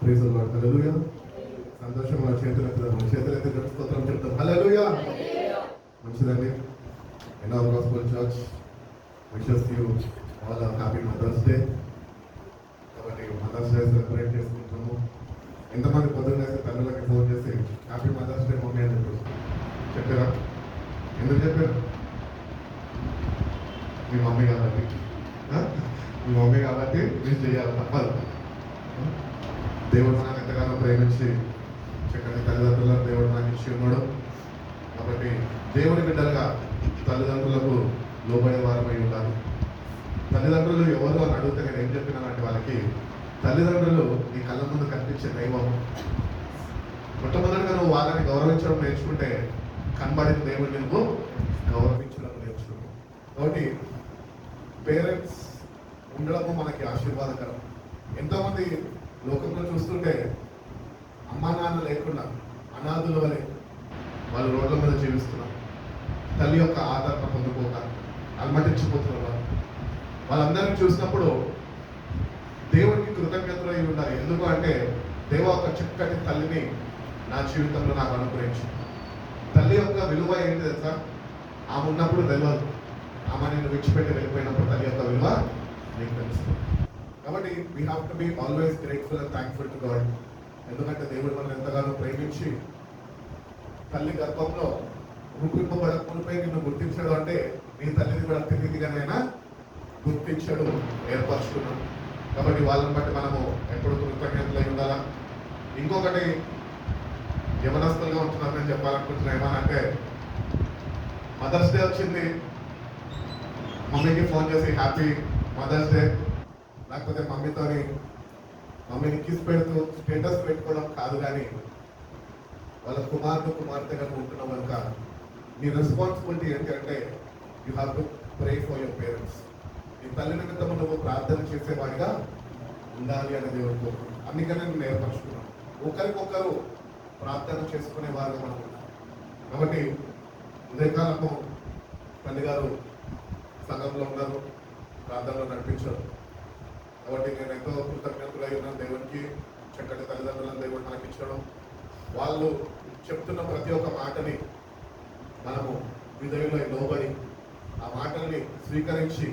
Praise the lord. హల్లెలూయా. సంతోషంగా చేతులెత్తి స్తోత్రం చెప్తాం. హల్లెలూయా. మంచిదండి. End of gospel church wishes you all happy mother's day. కాబట్టి మదర్స్ డే సెలబ్రేట్ చేసుకుంటాము. ఎంతమంది పొద్దున్న తల్లులకి ఫోన్ చేసి హ్యాపీ మదర్స్ డే మమ్మీ అని చెప్పారా? ఎందుకు చెప్పారు? మీ మమ్మీ కాబట్టి, మీ మమ్మీ కాబట్టి మీరు చేయాలి, తప్పదు. దేవుడు మనల్ని ఎంతగానో ప్రేమించి చక్కని తల్లిదండ్రులను దేవుడు నాకు ఇచ్చి ఉన్నాడు. కాబట్టి దేవుని బిడ్డలుగా తల్లిదండ్రులకు లోబడే వారమై ఉండాలి. తల్లిదండ్రులు ఎవరు అని అడిగితే నేను ఏం చెప్పినానంటే వాళ్ళకి, తల్లిదండ్రులు నీ కళ్ళ ముందు కనిపించే దైవం. మొట్టమొదటిగా నువ్వు వాళ్ళని గౌరవించడం నేర్చుకుంటే కనబడిన దేవుడిని నువ్వు గౌరవించడం నేర్చుకుంటావు. కాబట్టి పేరెంట్స్ ఉండడము మనకి ఆశీర్వాదకరం. ఎంతోమంది లోకంలో చూస్తుంటే అమ్మా నాన్న లేకుండా అనాథుల వలె వాళ్ళు రోడ్ల మీద జీవిస్తున్నారు. తల్లి యొక్క ఆదరణ పొందుకోక అలమటించిపోతున్నారు. వాళ్ళందరినీ చూసినప్పుడు దేవుడికి కృతజ్ఞతలు అయి ఉండాలి. ఎందుకు అంటే, దేవ ఒక చక్కటి తల్లిని నా జీవితంలో నాకు అనుగ్రహించు. తల్లి యొక్క విలువ ఏంటి తెలుసా? ఆమె ఉన్నప్పుడు తెలియదు, ఆమె నేను విడిచిపెట్టి వెళ్ళిపోయినప్పుడు తల్లి యొక్క విలువ నీకు తెలుస్తుంది. కాబట్టి we have to be always grateful and thankful to God. ఎందుకంటే దేవుడు మనం ఎంతగానో ప్రేమించి తల్లి గర్భంలో రూపింపబడకపోయిపోయి నిన్ను గుర్తించడం అంటే నీ తల్లిని కూడా తిరిగిగానైనా గుర్తించడం ఏర్పరచుకున్నాం. కాబట్టి వాళ్ళని బట్టి మనము ఎప్పుడు కృతజ్ఞతలై ఉండాలా. ఇంకొకటి యవనస్తులుగా ఉంటున్నాను నేను చెప్పాలనుకుంటున్నా. ఏమనంటే, మదర్స్ డే వచ్చింది, మమ్మీకి ఫోన్ చేసి హ్యాపీ మదర్స్ డే, లేకపోతే మమ్మీని కిస్ పెడుతూ స్టేటస్ పెట్టుకోవడం కాదు. కానీ వాళ్ళ కుమార్తెగా ఉంటున్నాం కనుక నీ రెస్పాన్సిబిలిటీ ఏంటి అంటే, you have to pray for your parents. నీ తల్లి నిమిత్తము నువ్వు ప్రార్థన చేసేవాడిగా ఉండాలి అని దేవుడు కోరుకుంటున్నాను. అందుకనే నేను ఏర్పరచుకున్నాను. ఒకరికొకరు ప్రార్థన చేసుకునే వారుగా మనం ఉన్నాం. కాబట్టి ఉదయకాలము తల్లి గారు సంఘంలో ఉన్నారు, ప్రార్థనలో నడిపించారు. కాబట్టి నేను ఎంతో కృతజ్ఞతలై ఉన్నాను దేవునికి. చక్కటి తల్లిదండ్రులను దేవుడు మనకి ఇచ్చడం, వాళ్ళు చెప్తున్న ప్రతి ఒక్క మాటని మనము విధేయులై లోబడి ఆ మాటల్ని స్వీకరించి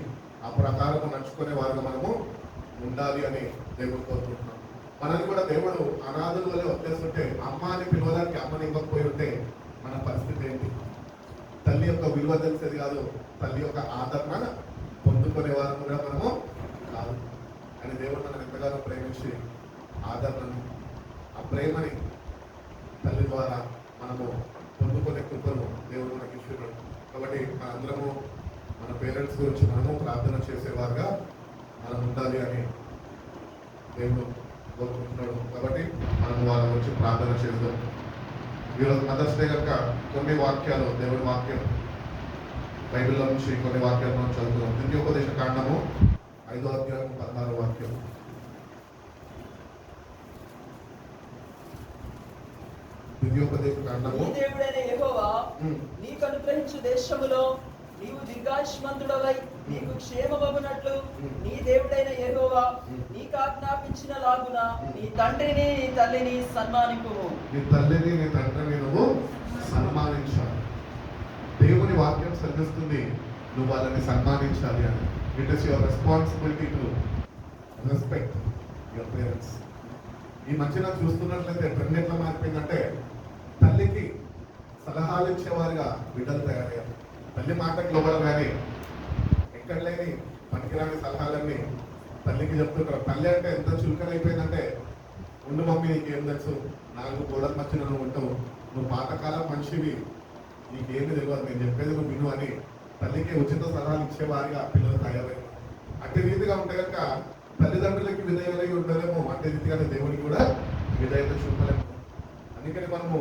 ఆ ప్రకారం నడుచుకునే వారుగా మనము ఉండాలి అని దేవుడు కోరుకుంటున్నాం. మనల్ని కూడా దేవుడు అనాథుల వల్ల వదిలేస్తుంటే, అమ్మ అని పిలవడానికి అమ్మని ఇవ్వకపోయి ఉంటే మన పరిస్థితి ఏంటి? తల్లి యొక్క విలువ తెలిసేది కాదు, తల్లి యొక్క ఆదరణ పొందుకునే వారు కూడా మనము కాదు. అని దేవుడు మనం ఎంతగానో ప్రేమించి ఆదరణను, ఆ ప్రేమని తల్లి ద్వారా మనము పొందుకునే కృపను దేవుడు మనకి ఇస్తున్నాడు. కాబట్టి మనందరము మన పేరెంట్స్ గురించి మనము ప్రార్థన చేసేవారుగా మనం ఉండాలి అని దేవుడు కోరుకుంటున్నాడు. కాబట్టి మనం వాళ్ళ గురించి ప్రార్థన చేద్దాం. ఈరోజు మదర్స్ డే కనుక కొన్ని వాక్యాలు, దేవుడి వాక్యం బైబిల్లో నుంచి కొన్ని వాక్యాలు మనం చదువుతున్నాం. ద్వితీయోపదేశ కాండము 5వ అధ్యాయం 16వ వాక్యం. ద్వితీయోపదేశ కాండము, దేవుడైన యెహోవా నీకు అనుగ్రహించు దేశములో నీవు దీర్ఘాయుష్మంతుడవై నీకు క్షేమమగునట్లు నీ దేవుడైన యెహోవా నీకు ఆజ్ఞాపించిన లాగున నీ తండ్రిని నీ తల్లిని సన్మానింపుము. నీ తల్లిని నీ తండ్రిని నువ్వు సన్మానించాలి. దేవుని వాక్యం సరిస్తుంది, నువ్వు వాళ్ళని సన్మానించాలి అని. It is your responsibility to respect your parents. ఈ మధ్యన చూస్తున్నట్లయితే ట్రెండ్ ఎట్లా మారిపోయిందంటే, తల్లికి సలహాలు ఇచ్చేవారుగా బిడ్డలు తయారయ్యారు. తల్లి మాటకు లోబడరు, కానీ ఎక్కడ లేని పనికిరాని సలహాలన్నీ తల్లికి చెప్తుంటారు. తల్లి అంటే ఎంత చులకనైపోయిందంటే, ఉండు మమ్మీ నీకేం తెలుసు, 4 గోడల మధ్యన నువ్వు ఉంటావు, నువ్వు పాతకాలం మనిషివి, నీకేమి తెలియదు, నేను చెప్పేది నువ్వు విను అని తల్లికి ఉచిత సలహాలు ఇచ్చేవారిగా పిల్లలు తయారయ్యారు. అట్టి రీతిగా ఉంటే కనుక తల్లిదండ్రులకి విధేయులై ఉండలేము, అట్టి రీతిగానే దేవునికి కూడా విధేయత చూపలేము. అందుకని మనము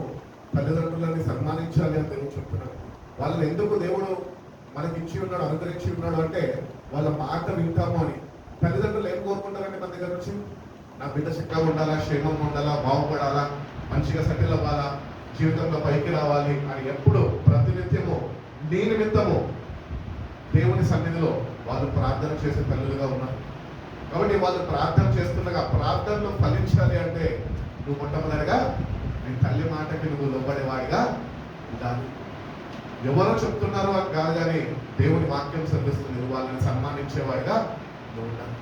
తల్లిదండ్రులని సన్మానించాలి అని దేవుడు చెప్తున్నాడు. వాళ్ళని ఎందుకు దేవుడు మనకి ఇచ్చి ఉన్నాడు, అనుగ్రహించి ఉన్నాడు అంటే, వాళ్ళ మాట వింటాము అని. తల్లిదండ్రులు ఏం కోరుకుంటారంటే మన దగ్గర నుంచి, నా బిడ్డ చక్కగా ఉండాలా, క్షేమంగా ఉండాలా, బాగుపడాలా, మంచిగా సెటిల్ అవ్వాలా, జీవితంలో పైకి రావాలి అని ఎప్పుడు ప్రతినిత్యము నీ నిమిత్తము దేవుని సన్నిధిలో వాళ్ళు ప్రార్థన చేసే తల్లులుగా ఉన్నారు. కాబట్టి వాళ్ళు ప్రార్థన చేస్తుండగా ప్రార్థనలు ఫలించాలి అంటే నువ్వు మొట్టమొదటిగా నీ తల్లి మాటకి నువ్వు లోబడేవాడిగా ఉండాలి. ఎవరో చెప్తున్నారో అని కాదు, కానీ దేవుని వాక్యం చదివిస్తుంది, నువ్వు వాళ్ళని సన్మానించేవాడిగా నువ్వు ఉండాలి.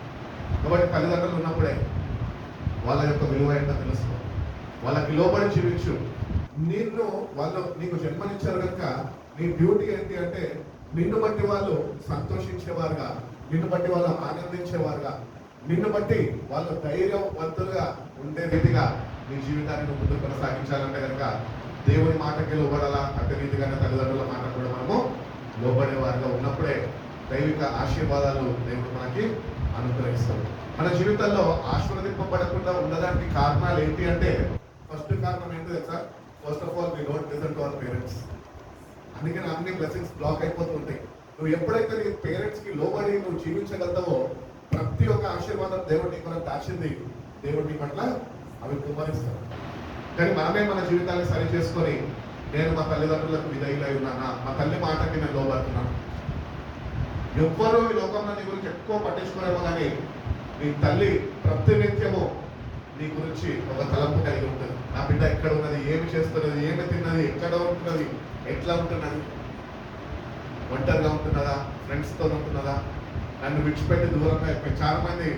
కాబట్టి తల్లిదండ్రులు ఉన్నప్పుడే వాళ్ళ యొక్క విలువ ఏంటో తెలుసుకో, వాళ్ళకి లోబడి జీవించు. వాళ్ళు నీకు జన్మనిచ్చారు కనుక నీ డ్యూటీ ఏంటి అంటే నిన్ను బట్టి వాళ్ళు సంతోషించేవారుగా, నిన్ను బట్టి వాళ్ళు ఆనందించేవారుగా, నిన్ను బట్టి వాళ్ళు ధైర్యవంతులుగా ఉండే రీతిగా నీ జీవితాన్ని నువ్వు ముందుకు కొనసాగించాలంటే కనుక దేవుని మాటకి లోబడాలా, అట్టి రీతిగానే తల్లిదండ్రుల మాట కూడా మనము లోబడే వారిగా ఉన్నప్పుడే దైవిక ఆశీర్వాదాలు దేవుడు మనకి అనుగ్రహిస్తాడు. మన జీవితంలో ఆశీర్వదింపబడకుండా ఉండడానికి కారణాలు ఏంటి అంటే ఫస్ట్ కారణం ఏంటి తెలుసా? First of all, we don't listen to our parents. అందుకని అన్ని బ్లెస్సింగ్స్ బ్లాక్ అయిపోతుంటాయి. నువ్వు ఎప్పుడైతే నీ పేరెంట్స్ కి లోబడి నువ్వు జీవించగలుగుతావో ప్రతి ఒక్క ఆశీర్వాదం దేవుడు నీ కొరకు దాచింది, దేవుడు నీ పట్ల అవి కుమ్మరిస్తాడు. కానీ మనమే మన జీవితాన్ని సరి చేసుకొని నేను మా తల్లిదండ్రులకు విధేయులై ఉన్నానా, మా తల్లి మాటకి నేను లోబడుతున్నాను. ఎవ్వరూ ఈ లోకంలో నీ గురించి ఎక్కువ పట్టించుకోరేమో, కానీ నీ తల్లి ప్రతినిత్యము నీ గురించి ఒక తలంపు కలిగి ఉంటుంది. నా బిడ్డ ఎక్కడ ఉన్నది, ఏమి చేస్తున్నది, ఏమి తిన్నది, ఎక్కడ ఉంటున్నది, ఎట్లా ఉంటున్నది, ఒంటరిగా ఉంటున్నదా, ఫ్రెండ్స్తో ఉంటున్నదా, నన్ను విడిచిపెట్టి దూరంగా అయిపోయి. చాలా మంది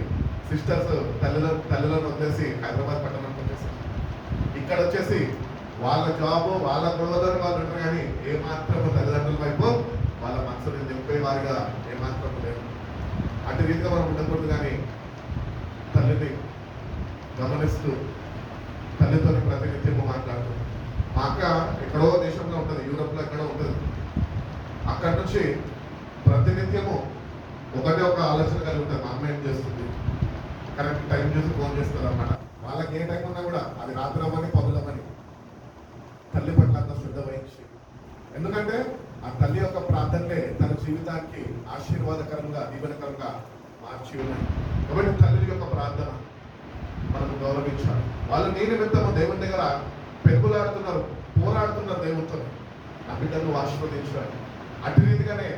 సిస్టర్స్ తల్లిలను వదిలేసి హైదరాబాద్ పట్టణంకి వచ్చేసి ఇక్కడ వచ్చేసి వాళ్ళ జాబ్ వాళ్ళ గొడవలను వాళ్ళు ఉంటారు, కానీ ఏమాత్రము తల్లిదండ్రుల వైపు వాళ్ళ మనసుని నింపే వారిగా ఏమాత్రము లేదు. అటు రీతిగా మనం ఉండకూడదు, కానీ తల్లిని గమనిస్తూ తల్లితో ప్రతినిత్యము మాట్లాడుతూ. మా అక్క ఎక్కడో దేశంలో ఉంటుంది, యూరోప్లో ఎక్కడో ఉంటుంది. అక్కడి నుంచి ప్రతినిత్యము ఒకటే ఒక ఆలోచన కలిగి ఉంటుంది, మా అమ్మ ఏం చేస్తుంది, కరెక్ట్ టైం చూసి ఫోన్ చేస్తుంది అనమాట. వాళ్ళకి ఏ టైం ఉన్నా కూడా అది రాత్రమని పగులమని తల్లి పట్ల అంత శ్రద్ధ వహించి, ఎందుకంటే ఆ తల్లి యొక్క ప్రార్థనలే తన జీవితానికి ఆశీర్వాదకరంగా దీవెనకరంగా మార్చి ఉన్నాయి. కాబట్టి తల్లి యొక్క ప్రార్థన మనకు గౌరవించాలి. వాళ్ళు నీ నిమిత్తము దేవుని దగ్గర పెరుగులాడుతున్నారు, పోరాడుతున్నారు దేవునితో, నా బిడ్డను ఆశీర్వదించాలి. అటు రీతిగానే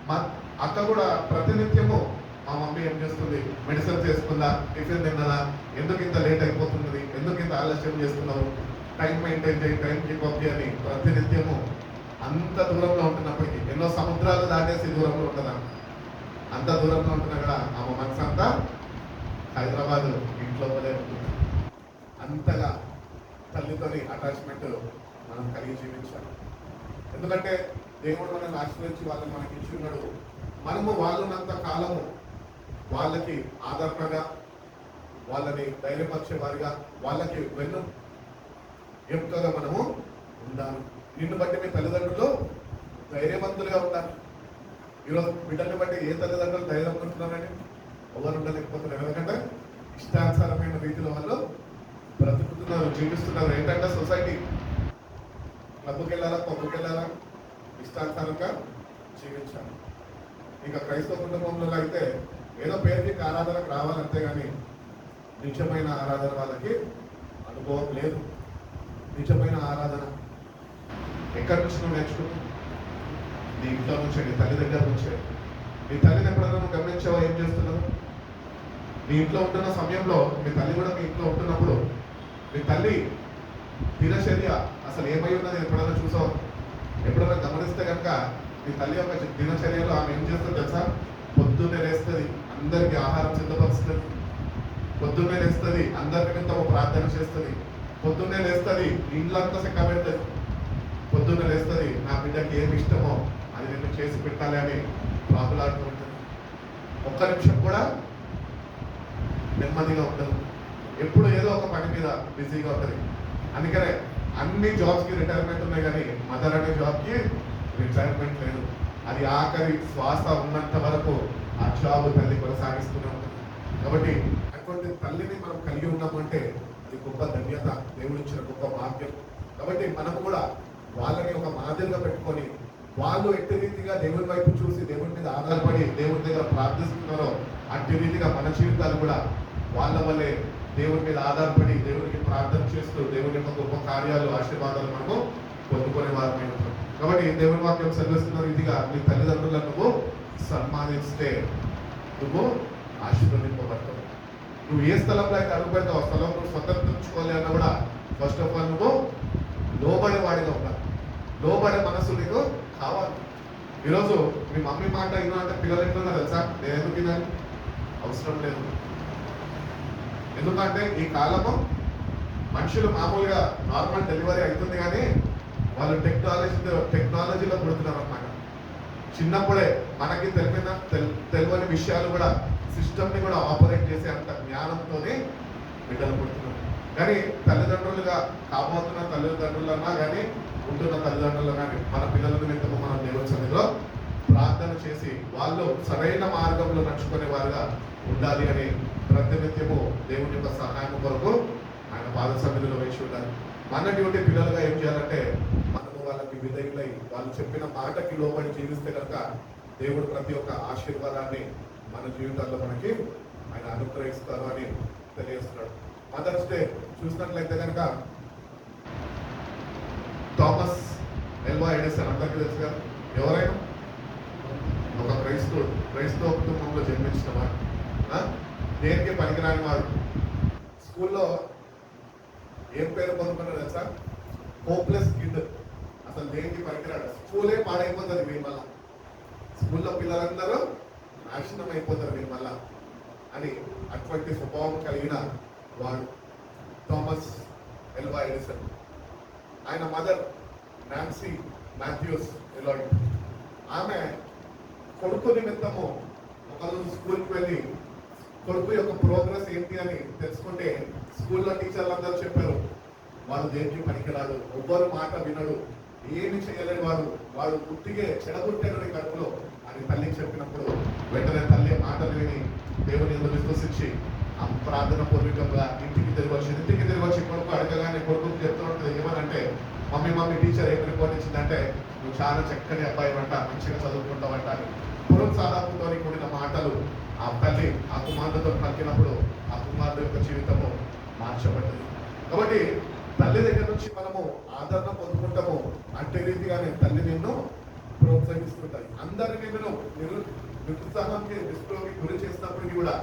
మా అక్క కూడా ప్రతినిత్యము మా మమ్మీ ఏం చేస్తుంది, మెడిసిన్ చేసుకుందా, టిఫిన్ తిన్నదా, ఎందుకు ఇంత లేట్ అయిపోతున్నది, ఎందుకు ఇంత ఆలస్యం చేస్తున్నారు, టైం మెయింటైన్ చేయి, టైం కీప్ అని ప్రతినిత్యము అంత దూరంలో ఉంటున్నప్పటికీ, ఎన్నో సముద్రాలు దాటేసి దూరంలో ఉంటుందా, అంత దూరంలో ఉంటున్నా కూడా ఆమె మనసు అంతా హైదరాబాద్ ఇంట్లో వలే ఉంటుంది. అంతగా తల్లితోని అటాచ్మెంట్ మనం కలిగి జీవించాలి. ఎందుకంటే దేవుడు మనల్ని ఆశీర్వదించి వాళ్ళని మనకి ఇచ్చి ఉన్నాడు. మనము వాళ్ళనంత కాలము వాళ్ళకి ఆదరణగా, వాళ్ళని ధైర్యపరిచే వారిగా, వాళ్ళకి వెన్ను ఎంకగా మనము ఉండాలి. నిన్ను బట్టి మీ తల్లిదండ్రులు ధైర్యవంతులుగా ఉండాలి. ఈరోజు బిడ్డల్ని బట్టి ఏ తల్లిదండ్రులు ధైర్యం ఉంటున్నారని ఎవరు ఉండలేకపోతున్నారు. ఎందుకంటే ఇష్టానుసారమైన రీతిలో వాళ్ళు బ్రతుకుతున్నారు, జీవిస్తున్నారు. ఏంటంటే సొసైటీ క్లబ్కి వెళ్ళాలా, పబ్బుకి వెళ్ళాలా, ఇష్టానుసారంగా జీవించాలి. ఇంకా క్రైస్తవ కుటుంబంలో అయితే ఏదో పేరుకి ఆరాధనకు రావాలంతే, కానీ నిజమైన ఆరాధన వాళ్ళకి అనుభవం లేదు. నిజమైన ఆరాధన ఎక్కడి నుంచి నువ్వు నేర్చుకుంటావు? నీ ఇంట్లో నుంచే, నీ తల్లి దగ్గర నుంచే. నీ తల్లిని ఎప్పుడైనా నువ్వు గమనించావా ఏం చేస్తున్నావు? నీ ఇంట్లో ఉంటున్న సమయంలో మీ తల్లి కూడా మీ ఇంట్లో ఉంటున్నప్పుడు మీ తల్లి దినచర్య అసలు ఏమై ఉన్నది ఎప్పుడైనా చూసావు? ఎప్పుడైనా గమనిస్తే కనుక మీ తల్లి యొక్క దినచర్యలో ఆమె ఏం చేస్తుంది తెలుసా? పొద్దున్నే లేస్తుంది, అందరికి ఆహారం సిద్ధపరుస్తుంది, పొద్దున్నే లేస్తుంది, అందరి నిమిత్తం ప్రార్థన చేస్తుంది, పొద్దున్నే లేస్తుంది, ఇండ్లంతా సెక్క పెడుతుంది, పొద్దున్నే లేస్తుంది, నా బిడ్డకి ఏమి ఇష్టమో అది నేను చేసి పెట్టాలి అని ప్రాకులాడుతూ ఉంటుంది. ఒక్క నిమిషం కూడా నెమ్మదిగా ఉండదు, ఎప్పుడు ఏదో ఒక పని మీద బిజీగా ఉంటుంది. అందుకనే అన్ని జాబ్స్కి రిటైర్మెంట్ ఉన్నాయి, కానీ మదర్ అనే జాబ్కి రిటైర్మెంట్ లేదు. అది ఆఖరి శ్వాస ఉన్నంత వరకు ఆ జాబ్ తల్లి కొనసాగిస్తూనే ఉంటుంది. కాబట్టి అటువంటి తల్లిని మనం కలిగి ఉన్నామంటే అది గొప్ప ధన్యత, దేవుడు ఇచ్చిన గొప్ప భాగ్యం. కాబట్టి మనం కూడా వాళ్ళని ఒక మాదిరిగా పెట్టుకొని, వాళ్ళు ఎట్టి రీతిగా దేవుని వైపు చూసి దేవుని మీద ఆధారపడి దేవుని దగ్గర ప్రార్థిస్తున్నారో అట్టి రీతిగా మన జీవితాలు కూడా వాళ్ళ వల్లే దేవుని మీద ఆధారపడి దేవునికి ప్రార్థన చేస్తూ దేవుని యొక్క గొప్ప కార్యాలు, ఆశీర్వాదాలు మనము పొందుకునే వారమే ఉంటాం. కాబట్టి దేవుని వాక్యం సెలవిస్తున్న రీతిగా నీ తల్లిదండ్రులను నువ్వు సన్మానిస్తే నువ్వు ఆశీర్వదింపబడతావు. నువ్వు ఏ స్థలంలో అయితే అడుగుపెడతావు ఆ స్థలం నువ్వు స్వతంత్రించుకోవాలి అన్న కూడా ఫస్ట్ ఆఫ్ ఆల్ నువ్వు లోబడే వాడిగా ఉండాలి. లోబడే మనసు నీకు కావాలి. ఈరోజు మీ మమ్మీ మాట ఇన్నా అంటే పిల్లలు ఎట్లున్నా తెలుసా? నేను ఎందుకు వినాలి? అవసరం లేదు. ఎందుకంటే ఈ కాలము మనుషులు మామూలుగా నార్మల్ డెలివరీ అవుతుంది కానీ వాళ్ళు టెక్నాలజీలో పుడుతున్నారు అన్నమాట. చిన్నప్పుడే మనకి తెలియని విషయాలు కూడా సిస్టమ్ని కూడా ఆపరేట్ చేసే అంత జ్ఞానంతోనే బిడ్డలు పుడుతున్నారు. కానీ తల్లిదండ్రులుగా కాబోతున్న తల్లిదండ్రులన్నా కానీ ఉంటున్న తల్లిదండ్రులు కానీ మన పిల్లల నిమిత్తము మనం దేవుని సన్నిధిలో ప్రార్థన చేసి వాళ్ళు సరైన మార్గంలో నడుచుకునే వారుగా ఉండాలి అని ప్రతినిత్యము దేవుని యొక్క సహాయం కొరకు ఆయన పాద సన్నిధిలో వేసి ఉండాలి. మన డ్యూటీ పిల్లలుగా ఏం చేయాలంటే మనము వాళ్ళకి విధేయులై వాళ్ళు చెప్పిన మాటకి లోబడి జీవిస్తే కనుక దేవుడు ప్రతి ఒక్క ఆశీర్వాదాన్ని మన జీవితాల్లో మనకి ఆయన అనుగ్రహిస్తారు అని తెలియజేస్తున్నాడు. మదర్స్ డే చూసినట్లయితే కనుక థామస్ ఎల్వా ఎడిసన్ అందరికీ తెలుసు కదా. ఎవరైనా ఒక క్రైస్తవ కుటుంబంలో జన్మించిన వాడు, దేనికి పనికిరాని వాడు. స్కూల్లో ఏం పేరు పొందుకున్నాడు తెలుసా? Hopeless kid. అసలు దేనికి పనికిరాడు. స్కూలే పాడైపోతుంది వీరి వల్ల. స్కూల్లో పిల్లలందరూ నాశనం అయిపోతారు వీరి వల్ల అని అటువంటి స్వభావం కలిగిన వాడు థామస్ ఎల్వా ఎడిసన్. ఆయన మదర్ నాన్సీ మాథ్యూస్ ఎలాయిడ్. ఆమె కొడుకు నిమిత్తము ఒకరోజు స్కూల్కి వెళ్ళి కొడుకు యొక్క ప్రోగ్రెస్ ఏంటి అని తెలుసుకుంటే స్కూల్లో టీచర్లు అందరూ చెప్పారు వాడు దేనికి పనికిరాడు, ఎవ్వరు మాట వినడు, ఏమి చేయలేడు, వాడు పుట్టిగే చెడగొట్టాడు నీ కడుపులో అని తల్లికి చెప్పినప్పుడు వెంటనే తల్లి మాటలు విని దేవుని ఎందుకు విశ్వసించి ఆ ప్రార్థన పూర్వకంగా ఇంటికి తిరిగి వచ్చి కొడుకు అడగగానే కొడుకు చెప్తున్నట్టు ఏమనంటే, మమ్మీ టీచర్ ఏం రిపోర్ట్ ఇచ్చిందంటే నువ్వు చాలా చక్కని అబ్బాయి అంట, మంచిగా చదువుకుంటావంట అని ప్రోత్సాహంతో కూడిన మాటలు ఆ తల్లి ఆ కుమారుడితో పలికినప్పుడు ఆ కుమారుడు యొక్క జీవితము మార్చబడ్డది. కాబట్టి తల్లి దగ్గర నుంచి మనము ఆదరణ పొందుకుంటాము. అంటే రీతిగానే తల్లి నిన్ను ప్రోత్సహిస్తుంటాయి. అందరినీ నిరుత్సాహానికి నిస్పృహకి గురి చేసినప్పటికీ కూడా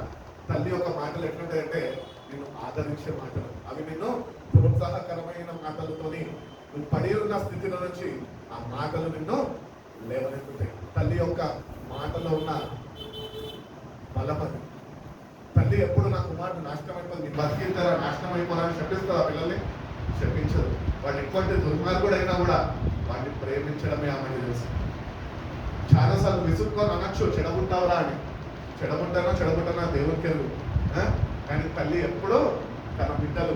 తల్లి యొక్క మాటలు ఎట్లుంటాయంటే నిన్ను ఆదరించే మాటలు. అవి నిన్ను ప్రోత్సాహకరమైన మాటలతోని నువ్వు పడి ఉన్న స్థితిలో నుంచి ఆ మాటలు నిన్ను లేవనెత్తుతాయి. తల్లి యొక్క మాటలో ఉన్న బలమది. తల్లి ఎప్పుడు నా కుమారుడు నాశనం అయిపోతుంది, నీ బతికింటారా నాశనం అయిపోవాలని చెప్పిస్తారా పిల్లల్ని? చెప్పించదు. వాడు ఎటువంటి దుర్మార్గుడు అయినా కూడా వాడిని ప్రేమించడమే ఆమెకి తెలుసు. చాలాసార్లు విసుక్కొని అనొచ్చు చెడబుట్టావురా అని. చెడబుట్టానా దేవునికి ఎరుగు. కానీ తల్లి ఎప్పుడూ తన బిడ్డలు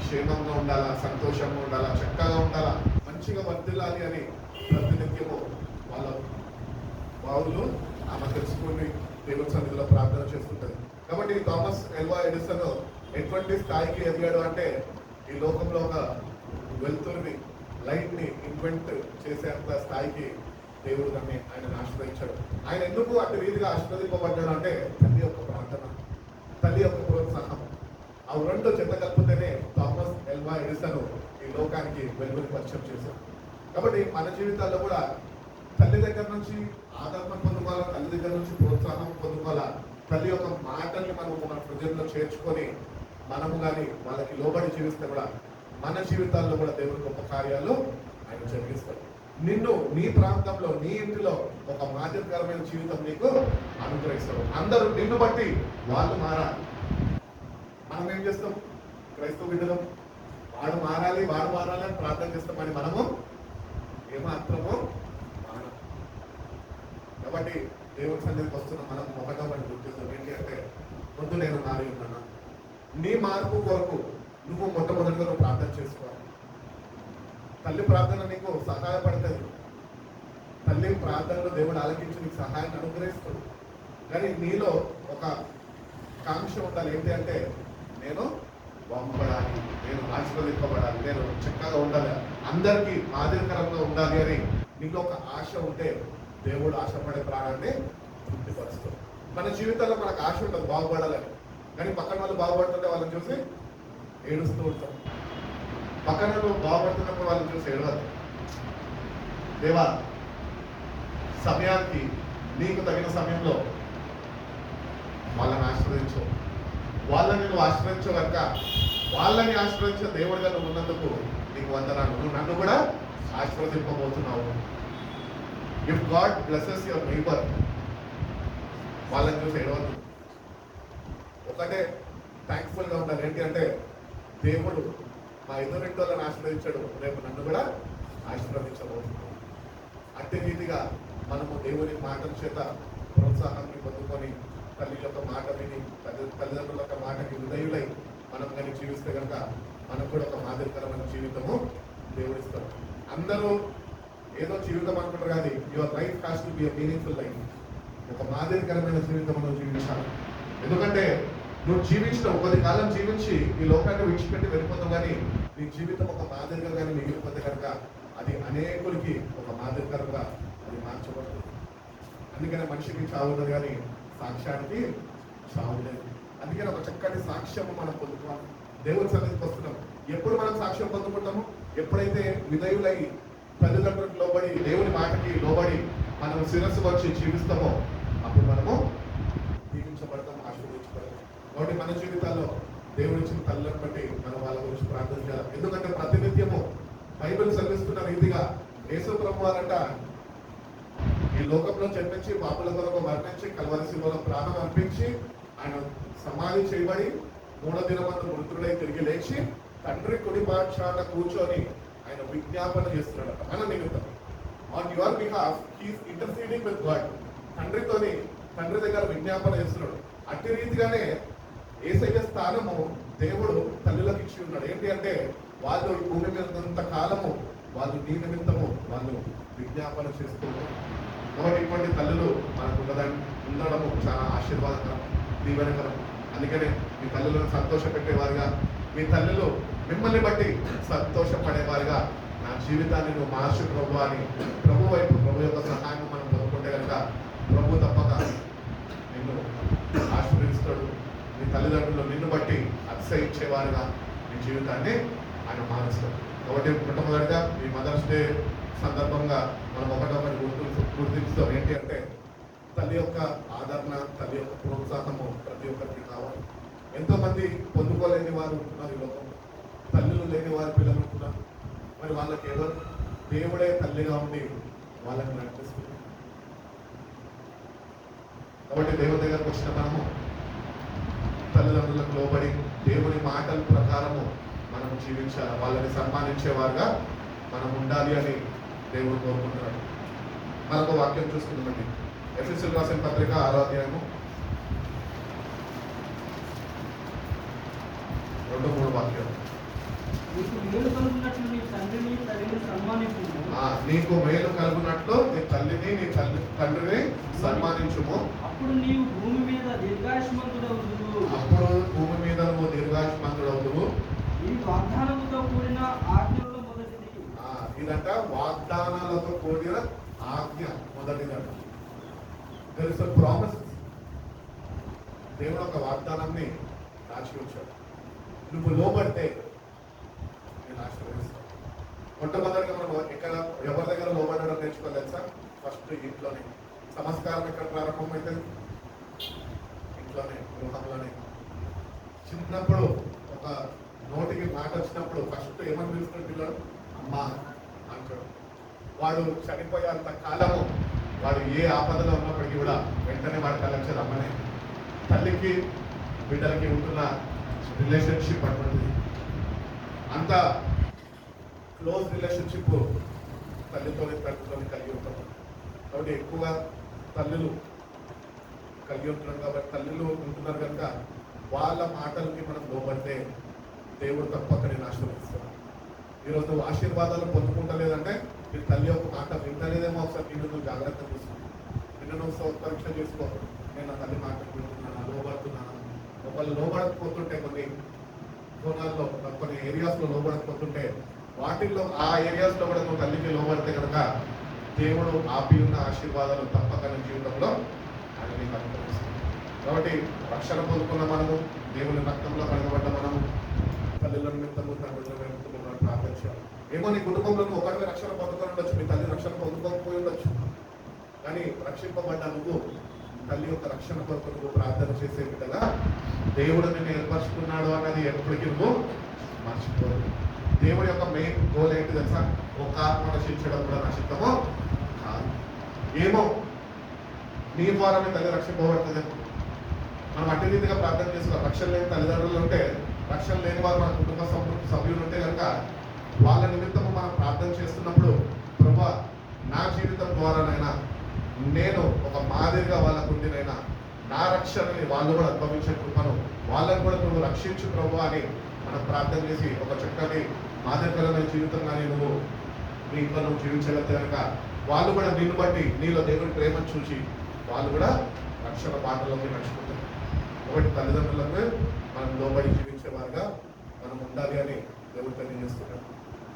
క్షేమంగా ఉండాలా, సంతోషంగా ఉండాలా, చక్కగా ఉండాలా, మంచిగా వర్ధిల్లాలి అని ప్రతినిత్యము వాళ్ళ బావులు ఆమె తెలుసుకుని దేవుని సన్నిధిలో ప్రార్థన చేస్తుంటది. కాబట్టి థామస్ ఎల్వా ఎడిసన్ ఎటువంటి స్థాయికి ఎదిగాడు అంటే ఈ లోకంలో ఒక వెలుతురుని, లైట్ ని ఇన్వెంట్ చేసేంత స్థాయికి దేవుడు దాన్ని ఆయన ఆశ్రయించాడు. ఆయన ఎందుకు అటు రీతిగా ఆశీర్వదింపబడ్డాడు అంటే తల్లి యొక్క ప్రార్థన, తల్లి యొక్క ప్రోత్సాహం, ఆ రెండు చెత్త కలిపితేనే థామస్ ఎల్వా ఎడిసన్ ఈ లోకానికి వెలుగుని పరిచయం చేశాడు. కాబట్టి మన జీవితాల్లో కూడా తల్లి దగ్గర నుంచి ఆదరణ పొందుకోవాలా, తల్లి దగ్గర నుంచి ప్రోత్సాహం పొందుకోవాలా. తల్లి యొక్క మాటల్ని మనము మన హృదయంలో చేర్చుకొని మనము కానీ వాళ్ళకి లోబడి జీవిస్తే కూడా మన జీవితాల్లో కూడా దేవుని గొప్ప కార్యాలు ఆయన జరిగిస్తాడు. నిన్ను నీ ప్రాంతంలో నీ ఇంటిలో ఒక మాదిరికరమైన జీవితం నీకు అనుగ్రహిస్తాడు. అందరూ నిన్ను బట్టి వాళ్ళు మారాలి. మనం ఏం చేస్తాం? క్రైస్తవ బిడ్డలం వాడు మారాలి అని ప్రార్థన చేస్తామని మనము ఏమాత్రమో మారం. కాబట్టి దేవుని సన్నిధికి వస్తున్న మనం ఒకటో వాడిని గుర్తిస్తాం ఏంటి అంటే ముందు నేను మారి ఉన్నాను. నీ మార్పు కొరకు నువ్వు మొట్టమొదటిగా నువ్వు ప్రార్థన చేసుకోవాలి. తల్లి ప్రార్థన నీకు సహాయపడుతుంది. తల్లి ప్రార్థనలో దేవుడు ఆలకించి నీకు సహాయాన్ని అనుగ్రహిస్తాడు. కానీ నీలో ఒక కాంక్ష ఉండాలి. ఏంటి అంటే నేను బాగుపడాలి, నేను ఆశీర్వదింపబడాలి, నేను చక్కగా ఉండాలి, అందరికీ మాదిరికరంగా ఉండాలి అని నీలో ఒక ఆశ ఉంటే దేవుడు ఆశపడే ప్రాణాన్ని తృప్తిపరుస్తాడు. మన జీవితంలో మనకు ఆశ ఉండదు బాగుపడాలని, కానీ పక్కన వాళ్ళు బాగుపడుతుంటే వాళ్ళని చూసి ఏడుస్తూ ఉంటాం. పక్కన వాళ్ళు బాగుపడుతున్నప్పుడు వాళ్ళని చూసి ఏడవద్దు. దేవా సమయానికి నీకు తగిన సమయంలో వాళ్ళని ఆశ్రయించవు. వాళ్ళని నువ్వు ఆశ్రయించవు కనుక వాళ్ళని ఆశ్రయించిన దేవుడిగా నువ్వు ఉన్నందుకు నీకు వందనాలు. నువ్వు నన్ను కూడా ఆశీర్వదింపబోతున్నావు. If God blesses your neighbour, వాళ్ళని చూసి ఏడవద్దు. ఒకటే థ్యాంక్ఫుల్గా ఉండాలి. ఏంటి అంటే దేవుడు మా ఎదురింటి వాళ్ళని ఆశీర్వదించాడు, రేపు నన్ను కూడా ఆశీర్వదించబోతున్నాడు. అట్టి రీతిగా మనము దేవుని మాటల చేత ప్రోత్సాహాన్ని పొందుకొని తల్లి యొక్క మాట విని తల్లిదండ్రుల యొక్క మాటకి విధేయులై మనం కానీ జీవిస్తే కనుక మనకు కూడా ఒక మాదిరికరమైన జీవితము దేవుడిస్తాడు. అందరూ ఏదో జీవితం అనుకుంటారు కానీ your life has to be a meaningful life. ఒక మాదిరికరమైన జీవితం నువ్వు జీవించాలి. ఎందుకంటే నువ్వు జీవించిన కొద్ది కాలం జీవించి ఈ లోకాన్ని విడిచిపెట్టి వెళ్ళిపోతావు, కానీ నీ జీవితం ఒక మాదిరిగా కానీ మిగిలిపోతే కనుక అది అనేకులకి ఒక మాదిరికరంగా అది మార్చబడుతుంది. అందుకనే మనిషికి చావు ఉన్నది కానీ సాక్ష్యానికి చావు లేదు. అందుకని ఒక చక్కటి సాక్ష్యము మనం పొందుకోవాలి. దేవుని సన్నిధికి వస్తున్నాం. ఎప్పుడు మనం సాక్ష్యం పొందుకుంటాము? ఎప్పుడైతే విధేయులై తల్లిదండ్రులకు లోబడి దేవుని మాటకి లోబడి మనం శిరస్సు వచ్చి జీవిస్తామో అప్పుడు మనము దీవించబడతాం, ఆశీర్వదించబడతాం. కాబట్టి మన జీవితాల్లో దేవుని ఇచ్చిన తల్లిని బట్టి మనం వాళ్ళ గురించి ప్రార్థన చేయాలి. ఎందుకంటే ప్రతినిత్యము బైబిల్ చదివిస్తున్న రీతిగా యేసు ప్రభు వారంట ఈ లోకంలో జన్మించి పాపుల కొరకు మరణించి కల్వరి శిలువలో ప్రాణం అర్పించి ఆయన సమాధి చేయబడి 3వ దినమందు మృతుడై తిరిగి లేచి తండ్రి కుడి పాఠశాల కూర్చొని ఆయన విజ్ఞాపన చేస్తున్నాడు మన నిమిత్తం. On your behalf he's interceding with God. తండ్రి దగ్గర విజ్ఞాపన చేస్తున్నాడు. అట్టి రీతిగానే యేసయ్య స్థానము దేవుడు తల్లులకు ఇచ్చి ఉన్నాడు. ఏంటి అంటే వాళ్ళు ఈ భూమి మీద ఉన్నంత కాలము వాళ్ళు నీ నిమిత్తము వాళ్ళు విజ్ఞాపన చేస్తున్నారు. కాబట్టి ఇటువంటి తల్లులు మనకు ఉండడము చాలా ఆశీర్వాదకరం, దీవెనకరం. అందుకనే మీ తల్లులను సంతోషపెట్టేవారుగా, మీ తల్లులు మిమ్మల్ని బట్టి సంతోషపడేవారుగా నా జీవితాన్ని నువ్వు మార్చు ప్రభు అని ప్రభు వైపు ప్రభు యొక్క సహాయం మనం పొందుకుంటే కనుక ప్రభు తప్పక నిన్ను ఆశీర్వదిస్తాడు. నీ తల్లిదండ్రులు నిన్ను బట్టి అతిశయించేవారుగా నీ జీవితాన్ని ఆయన మారుస్తాడు. కాబట్టి మొట్టమొదటిగా ఈ మదర్స్ డే సందర్భంగా మనం ఒకటొకటి గుర్తించుతాం. ఏంటి అంటే తల్లి యొక్క ఆదరణ, తల్లి యొక్క ప్రోత్సాహము ప్రతి ఒక్కరికి కావాలి. ఎంతో మంది పొందుకోలేని వారు ఉంటున్నారు ఈ లోకంలో, తల్లులు లేని వారి పిల్లలు ఉంటున్నారు. మరి వాళ్ళకి ఎవరు దేవుడే తల్లిగా ఉండి వాళ్ళని నడిపిస్తుంది. కాబట్టి దేవుని దగ్గరకు వచ్చిన మనము తల్లిదండ్రులకు లోబడి దేవుని మాటల ప్రకారము మనం జీవించాలి. వాళ్ళని సన్మానించేవారుగా మనం ఉండాలి అని దేవుడు కోరుకుంటున్నాడు. మనకు వాక్యం చూసుకుందామండి. ఎఫెసీయులకు రాసిన పత్రిక 6వ అధ్యాయము 2-3 వాక్యాలు. నీకు మేలు కలుగునట్లు నీ తండ్రిని తల్లిని సన్మానించుము. నీకు మేలు కలుగునట్లు నీ తల్లిని నీ తండ్రిని సన్మానించుము. అప్పుడు నీవు భూమి మీద దీర్ఘాయుష్మంతుడవుదువు. ఈ వాగ్దానముతో కూడిన ఆజ్ఞలలో మొదటిది. ఇదంట వాగ్దానాలతో కూడిన ఆజ్ఞ మొదటిదంట. There is a promise. దేవుడు ఒక వాగ్దానాన్ని రాసి ఉంచాడు. నువ్వు లోబడితే నేను ఆశీర్వదిస్తాను. మొట్టమొదటిగా మనం ఎవరి దగ్గర లోబడడం నేర్చుకోలేదు సార్? ఫస్ట్ ఇంట్లోనే. సంస్కారం ఎక్కడ ప్రారంభమైతే ఇంట్లోనే, గృహంలోనే. చిన్నప్పుడు ఒక నోటికి మాట వచ్చినప్పుడు ఫస్ట్ ఏమని పిలుస్తున్న పిల్లడు అమ్మా అంటాడు. వాడు చనిపోయేంత కాలము వాడు ఏ ఆపదలో ఉన్నప్పటికీ కూడా వెంటనే వాడి కలెక్షన్ అమ్మనే. తల్లికి బిడ్డలకి ఉంటున్న రిలేషన్షిప్ అటువంటిది. అంత క్లోజ్ రిలేషన్షిప్ తల్లితోని తండ్రితోని కలిగి ఉంటాం. కాబట్టి ఎక్కువగా తల్లులు కలిగి ఉంటున్నాం. కాబట్టి తల్లులు ఉంటున్నారు కనుక వాళ్ళ మాటలకి మనం లోబడితే దేవుడు తప్పక నేను ఆశీర్వదిస్తాను. ఈరోజు నువ్వు ఆశీర్వాదాలు పొందుకుంటలేదంటే నీ తల్లి యొక్క మాట వింటలేదేమో. ఒకసారి నిన్ను నువ్వు జాగ్రత్త తీసుకో. నిన్ను నువ్వు పరీక్ష చేసుకో. నేను నా తల్లి మాట వింటున్నాను, లోబడుతున్నాను. ఒకళ్ళు లోబడకపోతుంటే కొన్ని కోణాల్లో కొన్ని ఏరియాస్లో లోబడకపోతుంటే వాటిల్లో ఆ ఏరియాస్లో కూడా నువ్వు తల్లికి లోబడితే కనుక దేవుడు ఆపి ఉన్న ఆశీర్వాదాలు తప్పక నీ జీవితంలో ఆయన నీకు అనుగ్రహిస్తాడు. కాబట్టి రక్షణ పొందుకున్న మనము, దేవుని రక్తంలో కడగబడ్డ మనము తల్లిల నిమిత్తము తండ్రుల నిమిత్తము ప్రార్థన చేయాలి. ఏమో నీ కుటుంబంలో నువ్వు ఒకరిని రక్షణ పొందుకొని ఉండొచ్చు, మీ తల్లి రక్షణ పొందుకోకపోయి ఉండొచ్చు. కానీ రక్షింపబడ్డ నువ్వు తల్లి యొక్క రక్షణ కొరకు నువ్వు ప్రార్థన చేసే బిడ్డగా దేవుడు నిన్ను ఏర్పరచుకున్నాడు అన్నది ఎప్పటికీ నువ్వు మర్చిపోదు. దేవుడి యొక్క మెయిన్ గోల్ ఏంటి తెలుసా? ఒక ఆత్మ రక్షించడం కూడా నా చిత్తమో కాదు. ఏమో నీ ద్వారానే తల్లి రక్షింపబడుతుంది. మనం అట్టి రీతిగా ప్రార్థన చేసుకోవాలి. రక్షణ లేని తల్లిదండ్రులు ఉంటే, రక్షణ లేని వారు మన కుటుంబ సభ్యులు ఉంటే కనుక వాళ్ళ నిమిత్తము మనం ప్రార్థన చేస్తున్నప్పుడు, ప్రభువా నా జీవితం ద్వారానైనా నేను ఒక మాదిరిగా వాళ్ళకు ఉండినైనా నా రక్షణని వాళ్ళు కూడా అనుభవించే కృపను వాళ్ళని కూడా నువ్వు రక్షించు ప్రభు అని మనం ప్రార్థన చేసి ఒక చక్కటి మాదిరికరమైన జీవితం కానీ నువ్వు నీ ఇంట్లో నువ్వు జీవించగలిగితే కనుక వాళ్ళు కూడా నిన్ను బట్టి నీలో దేవుని ప్రేమను చూసి వాళ్ళు కూడా రక్షణ బాటలోకి నడుచుకుంటారు. కాబట్టి తల్లిదండ్రులకు మనం లోబడి జీవించేవారుగా మనం ఉండాలి అని దేవుడు తెలియజేస్తున్నాడు.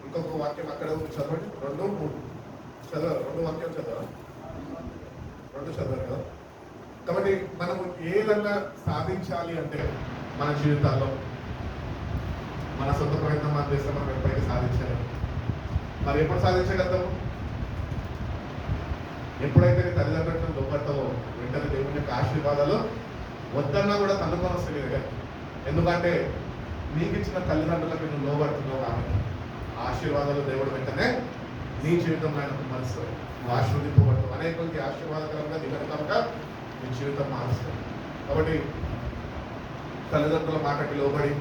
ఇంకొక వాక్యం అక్కడ చదవండి. 2-3 చదవాలి. 2 వాక్యాలు చదవాలి. 2 చదవాలి కదా. కాబట్టి మనం ఏదన్నా సాధించాలి అంటే మన జీవితాల్లో మన సొంత ప్రయత్నం మనం చేస్తే మనం ఎప్పటికీ సాధించలేము. మరి ఎప్పుడు సాధించగలుగుతాము? ఎప్పుడైతే నీ తల్లిదండ్రులను లోపడతావో వెంటనే దేవుని యొక్క ఆశీర్వాదాలు వద్దన్నా కూడా తన్నుకొని వస్తుంది కదా. ఎందుకంటే నీకు ఇచ్చిన తల్లిదండ్రులకు నువ్వు లోబడుతున్నావు కాబట్టి ఆశీర్వాదాలు దేవుడు వెంటనే నీ జీవితంలో ఆయన కుమ్మరిస్తాడు. నువ్వు ఆశీర్వదింపబడతావు. అనేకులకి ఆశీర్వాదకరంగా దిగనకరంగా నీ జీవితం మారుస్తావు. కాబట్టి తల్లిదండ్రుల మాటకి లోబడి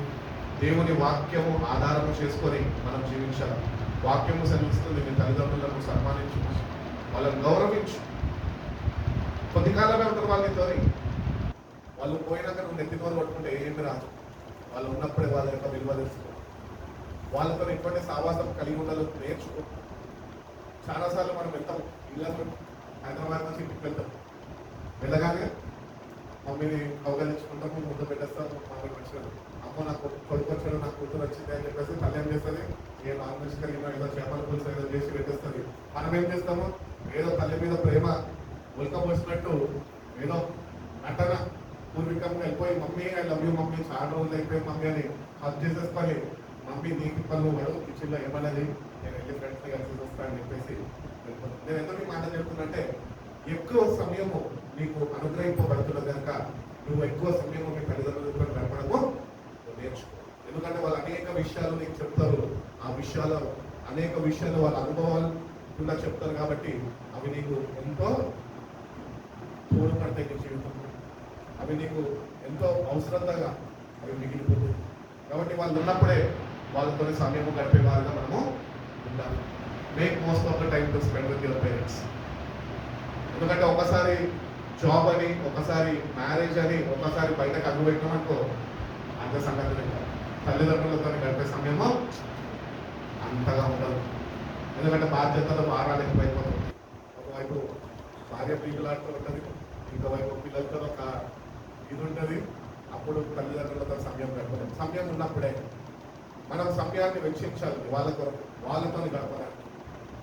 దేవుని వాక్యము ఆధారము చేసుకొని మనం జీవించాలి. వాక్యము సెలవిస్తుంది, నీ తల్లిదండ్రులను సన్మానించు, వాళ్ళని గౌరవించు. కొద్ది కాలమే ఉంటారు వాళ్ళతోని. వాళ్ళు పోయినాక నువ్వు నెత్తినోరు పట్టుకుంటే ఏమి రాదు. వాళ్ళు ఉన్నప్పుడే వాళ్ళ యొక్క విలువ తెలుసుకో. వాళ్ళతో ఇప్పటి సావాసం కలిగి ఉండాలి, నేర్చుకో. చాలాసార్లు మనం వెళ్తాం, ఇళ్ళకు హైదరాబాద్ నుంచి ఇంటికి వెళ్తాం. వెళ్ళగానే మమ్మీని కౌగలించుకుంటాము, ముద్దు పెట్టేస్తాము. మమ్మీకి వచ్చినాడు, అమ్మ నాకు కొడుకు వచ్చాడు, నాకు కూతురు వచ్చింది అని చెప్పేసి తల్లి ఏం చేస్తుంది? ఏ నాన్ వెజ్ కలిగినా ఏదో చేపల పులుసు ఏదో చేసి పెట్టేస్తుంది. మనం ఏం చేస్తాము? ఏదో తల్లి మీద ప్రేమ ఉల్కపోసినట్టు ఏదో నటన పూర్వీకంగా వెళ్ళిపోయి mummy I love you mummy, చాలా రోజులు అయిపోయి మమ్మీ అని హక్ చేసేసుకొని మమ్మీ నీకు పనులు వాడు కిచెన్లో ఏమన్నది నేను వెళ్ళి ఫ్రెండ్స్ని కలిసి వస్తాను అని చెప్పేసి వెళ్ళిపోతాను. నేను ఎందుకు ఈ మాట చెప్తున్నంటే ఎక్కువ సమయము నీకు అనుగ్రహింపబడుతున్నది కనుక నువ్వు ఎక్కువ సమయము మీ తల్లిదండ్రులతో గడపడము నేర్చుకో. ఎందుకంటే వాళ్ళు అనేక విషయాలు నీకు చెప్తారు. ఆ విషయాలు అనేక విషయాలు వాళ్ళ అనుభవాలు కూడా చెప్తారు కాబట్టి అవి నీకు ఎంతో తోడ్పడతాయి నీ జీవితంలో. అవి నీకు ఎంతో అవసరంగా అవి మిగిలిపోతాయి. కాబట్టి వాళ్ళు ఉన్నప్పుడే వాళ్ళతో సమయం గడిపేవారుగా మనము ఉండాలి. Make most of the time to spend with your parents. ఎందుకంటే ఒకసారి జాబ్ అని, ఒకసారి మ్యారేజ్ అని, ఒకసారి బయటకు అడుగు పెట్టామనుకో అంత సంగతి లేదు. తల్లిదండ్రులతో గడిపే సమయము అంతగా ఉండదు. ఎందుకంటే బాధ్యతలు భారాలు ఎక్కువైపోతుంది. ఒకవైపు భార్య పీకులాడుతూ ఉంటుంది, ఇంకోవైపు పిల్లలతో ఒక ఇది ఉంటుంది. అప్పుడు తల్లిదండ్రులతో సమయం గడపలేదు. సమయం ఉన్నప్పుడే మనం సమయాన్ని వెచ్చించాలి వాళ్ళ కొరకు, వాళ్ళతో గడపడానికి.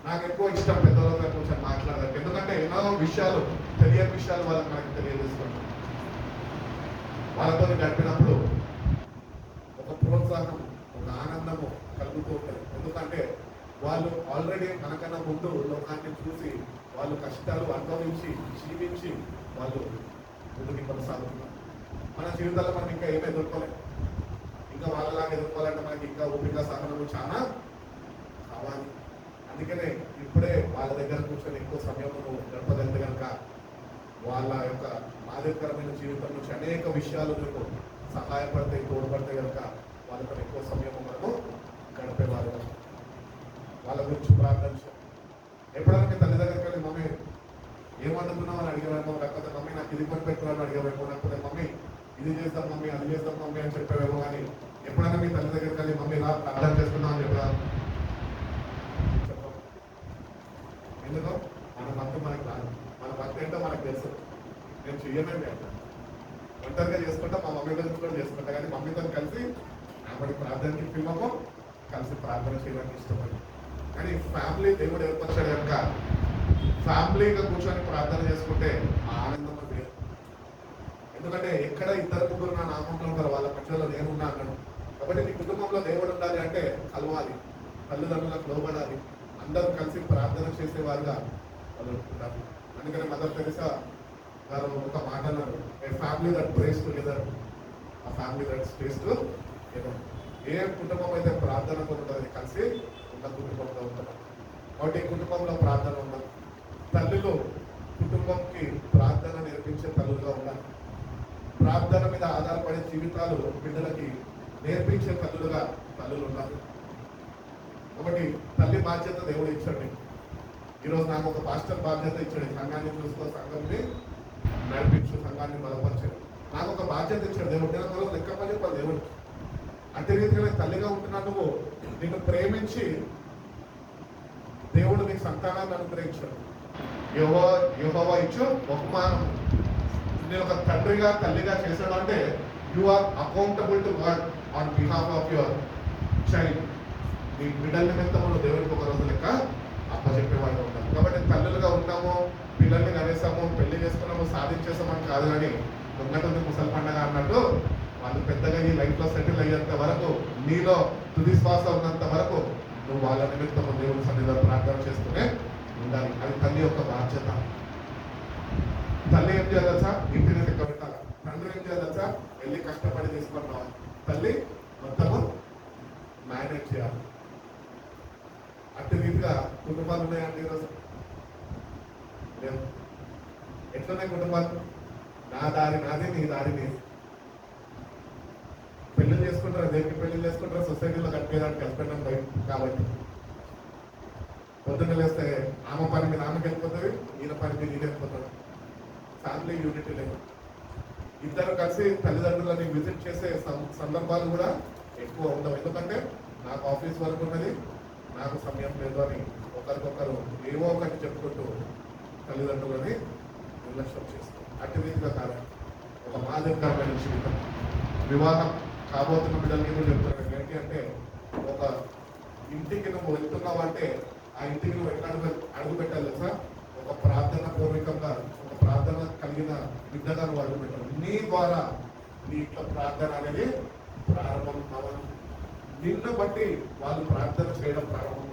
నాకు ఎక్కువ ఇష్టం పెద్దలతో కొంచెం మాట్లాడడానికి. ఎందుకంటే ఎన్నో విషయాలు, తెలియని విషయాలు వాళ్ళకి మనకి తెలియజేసుకుంటాం. వాళ్ళతో గడిపినప్పుడు ఒక ప్రోత్సాహం, ఒక ఆనందము కలుగుతూ ఉంటుంది. ఎందుకంటే వాళ్ళు ఆల్రెడీ మనకన్నా ముందు లోకాన్ని చూసి వాళ్ళు కష్టాలు అనుభవించి జీవించి వాళ్ళు ముందుకి కొనసాగుతున్నారు. మన జీవితాల్లో మనం ఇంకా ఏమి ఎదుర్కోలేదు. ఇంకా వాళ్ళలాగా ఎదుర్కోవాలంటే మనకి ఇంకా ఓపిక సహనము చాలా కావాలి. అందుకనే ఇప్పుడే వాళ్ళ దగ్గర కూర్చొని ఎక్కువ సమయం గడపగలిగితే కనుక వాళ్ళ యొక్క మాదిరికరమైన జీవితం నుంచి అనేక విషయాలు మీకు సహాయపడతాయి, తోడ్పడతాయి కనుక వాళ్ళతో ఎక్కువ సమయం మనము గడిపేవారు. వాళ్ళ గురించి ప్రార్థించాం. ఎప్పుడైనా మీ తల్లి దగ్గరికి వెళ్ళి మమ్మీ ఏమంటున్నావు అని అడిగేవేమో, లేకపోతే మమ్మీ నాకు ఇది కొని పెట్టుకున్నాను అడిగేవేమో, లేకపోతే మమ్మీ ఇది చేస్తాం మమ్మీ, అది చేస్తాం మమ్మీ అని చెప్పేవేమో. కానీ ఎప్పుడైనా మీ తల్లి దగ్గరికి వెళ్ళి మమ్మీ ఇలా ప్రార్థన చేసుకున్నాం అని చెప్పారు? ఎందుకో మన భక్తి మనకు రాదు. మన భక్తి ఏంటో మనకు తెలుసు. నేను చెయ్యనండి అంటే ఒంటరిగా చేసుకుంటా, మా మమ్మీ గురించి కూడా చేసుకుంటా. కానీ మమ్మీతో కలిసి ఆమెకి ప్రార్థనకి పిల్లము కలిసి ప్రార్థన చేయడానికి ఇష్టపడి. కానీ ఫ్యామిలీ దేవుడు ఏర్పరిచాడు కనుక ఫ్యామిలీగా కూర్చొని ప్రార్థన చేసుకుంటే ఆ ఆనందం లేదు. ఎందుకంటే ఎక్కడ 2-3 నా నామంలో ఉంటారు, వాళ్ళ మధ్యలో నేను ఉన్నా అన్నాడు. కాబట్టి నీ కుటుంబంలో దేవుడు ఉండాలి అంటే కలవాలి, తల్లిదండ్రులకు లోబడాలి, అందరూ కలిసి ప్రార్థన చేసేవారుగా వాళ్ళు ఉండాలి. అందుకని మదర్ తెరెసా గారు ఒక మాట అన్నారు, ఏ ఫ్యామిలీ దట్ ప్రేస్ టుగెదర్, ఆ ఫ్యామిలీ దట్ స్టేస్ టుగెదర్. ఏ కుటుంబం అయితే ప్రార్థనతో ఉంటుంది కలిసి ఉన్న కుటుంబంలో ఉంటారు. కాబట్టి ఈ కుటుంబంలో ప్రార్థన ఉండాలి. తల్లులు కుటుంబంకి ప్రార్థన నేర్పించే తల్లులుగా ఉండాలి. ప్రార్థన మీద ఆధారపడే జీవితాలు బిడ్డలకి నేర్పించే తల్లులుగా తల్లులు ఉండాలి. కాబట్టి తల్లి బాధ్యత దేవుడు ఇచ్చాడు. ఈరోజు నాకు ఒక పాస్టర్ బాధ్యత ఇచ్చాడు. సంఘాన్ని చూసుకో, సంఘాన్ని నడిపించు, సంఘాన్ని బలపరిచాడు. నాకు ఒక బాధ్యత ఇచ్చాడు దేవుడు. నేను రోజు లెక్కపని చెప్పాలి దేవుడు. అదే రీతిగా తల్లిగా ఉంటున్నా నువ్వు నిన్ను ప్రేమించి దేవుడు నీకు సంతానాన్ని అనుగ్రహించాడు. యెహోవా ఇచ్చు బహుమానం. నేను ఒక తండ్రిగా తల్లిగా చేశాడు అంటే you are accountable to God on behalf of your child. నీ బిడ్డల నిమిత్తము దేవుడికి ఒక రోజు లెక్క అప్పచెప్పేవాళ్ళు ఉంటారు. కాబట్టి తల్లులుగా ఉన్నాము, పిల్లల్ని కనేసాము, పెళ్లి చేసుకున్నాము, సాధించేసామని కాదు. కానీ దొంగటుంది ముసలి పండగ అన్నట్టు వాళ్ళు పెద్దగా ఈ లైఫ్ లో సెటిల్ అయ్యేంత వరకు, నీలో తుది శ్వాస ఉన్నంత వరకు నువ్వు వాళ్ళ నిమిత్తము దేవుని సన్నిధిలో ప్రార్థన చేస్తూనే ఉండాలి. అది తల్లి యొక్క బాధ్యత. తల్లి ఏం చేయాలచ్చా? ఇంటిని లెక్క పెట్టాలి. తండ్రి ఏం చేయాలచ్చా? వెళ్ళి కష్టపడి తీసుకొని రావాలి. తల్లి మొత్తము మేనేజ్ చేయాలి. అట్టి రీతిగా కుటుంబాలు ఉన్నాయండి ఈరోజు. లేవు. ఎట్లున్నాయి కుటుంబాలు? నా దారి నాది, నీ దారి నీది. పెళ్లి చేసుకుంటారా? దేనికి పెళ్లి చేసుకుంటారా? సొసైటీలో కనిపించడానికి హస్బెండ్ అండ్ వైఫ్ కాబట్టి. పొద్దున్న లేస్తే ఆమె పని మీద ఆమెకి వెళ్ళిపోతుంది, ఈయన పని మీద ఈయన వెళ్ళిపోతాడు. ఫ్యామిలీ యూనిటీ లేదు. ఇద్దరు కలిసి తల్లిదండ్రులని విజిట్ చేసే సందర్భాలు కూడా ఎక్కువ ఉండవు. ఎందుకంటే నాకు ఆఫీస్ వర్క్ ఉన్నది, నాకు సమయం లేదు అని ఒకరికొకరు ఏవో ఒకటి చెప్పుకుంటూ తల్లిదండ్రులని నిర్లక్ష్యం చేస్తారు. అట్టి రీతిగా కాదు, ఒక మాదిరికరమైన జీవితం. వివాహం కాబోతున్న బిడ్డలకి కూడా చెప్తున్నాను ఏంటి అంటే, ఒక ఇంటికి నువ్వు వెళ్తున్నావు అంటే ఆ ఇంటికి నువ్వు ఎట్లా అడుగు పెట్టాలి సార్? ఒక ప్రార్థన పూర్వకంగా, ఒక ప్రార్థన కలిగిన బిడ్డగా నువ్వు అడుగు పెట్టాలి. నీ ద్వారా నీ ఇంట్లో ప్రార్థన అనేది ప్రారంభం కావాలి. నిన్ను బట్టి వాళ్ళు ప్రార్థన చేయడం ప్రారంభం.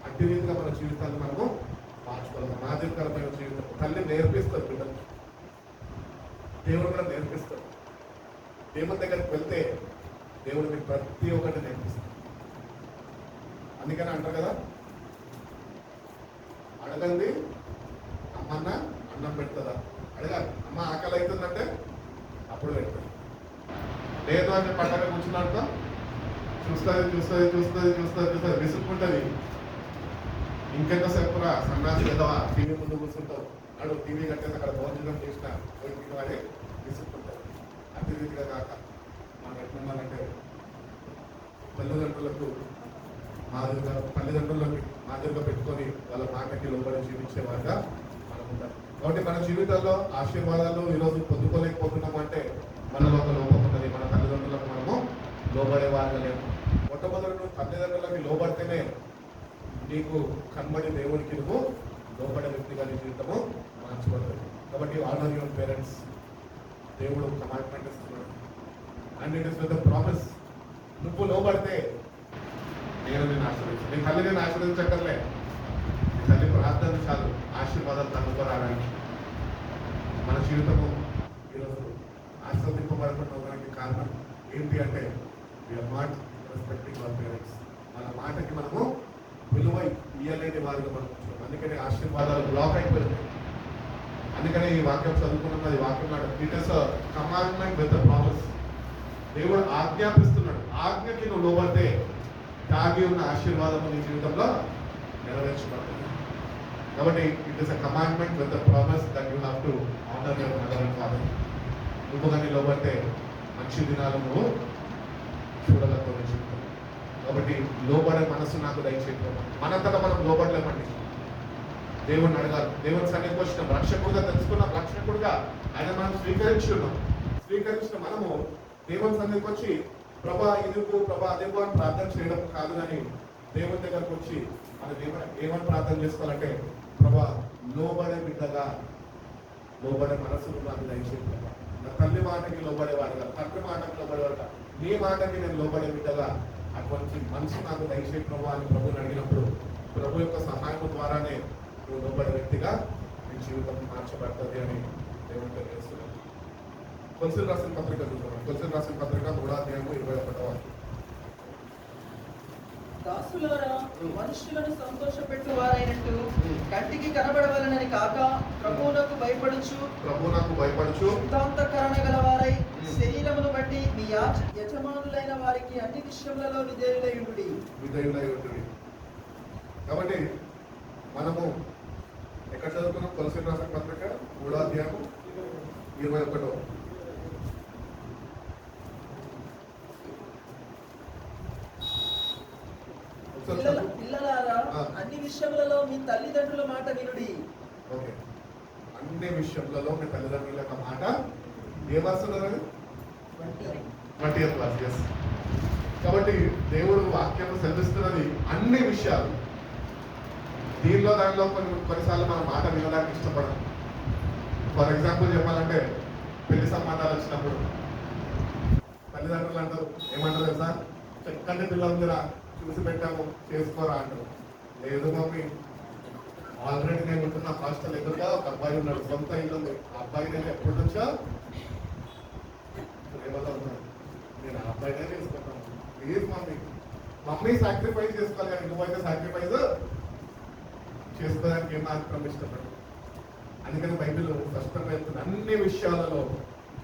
అట్టి రీతిగా మన జీవితాన్ని మనము మార్చుకోవాలి. మాదిరికరమైన జీవితం. తల్లి నేర్పిస్తారు బిడ్డలు, దేవుడు కూడా నేర్పిస్తారు. దేవుని దగ్గరికి వెళ్తే దేవుడు మీకు ప్రతి ఒక్కటి నేర్పిస్తాడు. అందుకని అంటారు కదా, అడగండి అమ్మన్న అన్నం పెడుతుందా? అడగాలి. అమ్మ ఆకలి అవుతుందంటే అప్పుడు పెడతాడు. లేదు అంటే పక్కన కూర్చున్నాడుతో చూస్తుంది చూస్తుంది చూస్తుంది చూస్తుంది చూస్తుంది విసుక్కుంటుంది. ఇంకెంతసేపు రా సన్నాసి కదవా, టీవీ ముందు కూర్చుంటావు, అడు టీవీ కట్టేసి అక్కడ భోజనం చేసిన వాడే విసుక్కుంటారు. అతి రీతిగా కాక మనం ఎట్లున్నామంటే తల్లిదండ్రులకు మాదిరిగా పెట్టుకొని వాళ్ళ మాటకి లోబడి జీవించేవారుగా మనం ఉంటాం. కాబట్టి మన జీవితాల్లో ఆశీర్వాదాలు ఈరోజు పొందుకోలేకపోతున్నాము అంటే మనలో ఒక లోపం ఉన్నది. మన తల్లిదండ్రులకు మనము లోబడే వారుగా లేము. మొట్టమొదటి నువ్వు తల్లిదండ్రులకి లోబడితేనే నీకు కనబడి దేవుడికి నువ్వు లోబడే వ్యక్తిగా నీ జీవితము మార్చబడుతుంది. కాబట్టి ఆనర్ యువర్ పేరెంట్స్. దేవుడు కమాండ్మెంట్ ఇస్తున్నాడు. And it is with the promise. నువ్వు లోబడితే నేను నేను ఆశీర్వదించాను. నీ తల్లి నేను ఆశీర్వదించక్కర్లే. నీ తల్లి ప్రార్థన చాలు ఆశీర్వాదాలు తగ్గుకోరాడానికి. మన జీవితము ఈరోజు ఆశీర్వదింపబడడానికి కారణం ఏంటి అంటే we are not respecting our parents. మన మాటకి మనము విలువ ఇయ్యలేని వారిగా మనం కూర్చోం. అందుకని ఆశీర్వాదాలు బ్లాక్ అయిపోయింది. అందుకనే ఈ వాక్యం చదువుకున్నది వాక్యం నాడు it is commandment with promise. దేవుడు ఆజ్ఞాపిస్తున్నాడు. ఆజ్ఞకి నువ్వు లోబడితే దాగి ఉన్న ఆశీర్వాదము నీ జీవితంలో నెరవేర్చబడుతుంది. కాబట్టి it is a commandment with promise that you have to honour your mother and father. నువ్వు కానీ లోబడితే మంచి దినాలు నువ్వు చూడగలుగుతావు జీవితం. కాబట్టి లోబడే మనసు నాకు దయచేయడం. మనంతటా మనం లోబడలేమండి. దేవుడిని అడగాలి. దేవుని సన్నిధికి వచ్చిన రక్షకుడుగా తెలుసుకున్నాం, రక్షకుడుగా ఆయన మనం స్వీకరించిన మనము దేవుని సన్నిధికి వచ్చి ప్రభా ఇదిగో ప్రభా అదేగో అని ప్రార్థన చేయడం కాదు. కానీ దేవుని దగ్గరకు వచ్చి మనం ఏమని ప్రార్థన చేసుకోవాలంటే, ప్రభా లోబడే బిడ్డగా, లోబడే మనసును నాకు దయచేయడం. నా తల్లి మాటకి లోబడేవాడుగా, తండ్రి మాటకి లోబడేవాడుగా, నీ మాటకి నేను లోబడే బిడ్డగా అటువంటి మనసు నాకు దయచేయ ప్రభా అని ప్రభుని అడిగినప్పుడు ప్రభు యొక్క సహాయం ద్వారానే నువ్వు లోబడే వ్యక్తిగా నీ జీవితం మార్చబడుతుంది అని దేవుడు తెలియజేస్తున్నాడు. కొలసీలు రాసిన పత్రిక చూద్దాం. కొలసీలు రాసిన పత్రిక 3వ అధ్యాయము 21వ వాక్యం. దాసులారా, మనుషులను సంతోషపెట్టు వారైనట్టు కంటికి కనబడవలనని కాక ప్రభువునకు భయపడుచు సిద్ధాంతకరణ గల వారై శరీరమును బట్టి మీ యజమానులైన వారికి అన్ని విషయములలో విధేయులై ఉండుడి. కాబట్టి మనము ఎక్కడ చదువుకున్నాం? కొలసీలు రాసిన పత్రిక 3వ అధ్యాయము 21వ. పిల్లలారా, అన్ని విషయములలో మీ తల్లిదండ్రుల మాట వినుడి. ఓకే, అన్ని విషయములలో మీ తల్లిదండ్రుల యొక్క మాట ఏ వస్తున్నది? 20th verse. yes. కాబట్టి దేవుడు వాక్యం సెలవిస్తున్నది అన్ని విషయాలు. దానిలో కొన్నిసార్లు మన మాట వినడానికి ఇష్టపడం. ఫర్ ఎగ్జాంపుల్ చెప్పాలంటే, పెళ్లి సంబంధాలు వచ్చినప్పుడు తల్లిదండ్రులు అంటారు, ఏమంటారు తెలుసా? చక్కటి పిల్లలు చూసి పెట్టాము, చేసుకోరా అంటారు. లేదు మమ్మీ, ఆల్రెడీ నేను ఉంటున్న హాస్టల్ ఎదురుగా ఒక అబ్బాయి ఉన్నాడు, సొంత ఇల్లు ఉంది. ఆ అబ్బాయి నేను ఎప్పటి నుంచో నేను ఆ అబ్బాయినే చేసుకుంటాను. ప్లీజ్ మమ్మీ సాక్రిఫైస్ చేసుకోవాలి, కానీ నువ్వైతే సాక్రిఫైస్ చేసుకోవడానికి ఏం మాత్రం ఇష్టపడదు. అందుకని బైబిల్ స్పష్టంగా చెప్తుంది, అన్ని విషయాలలో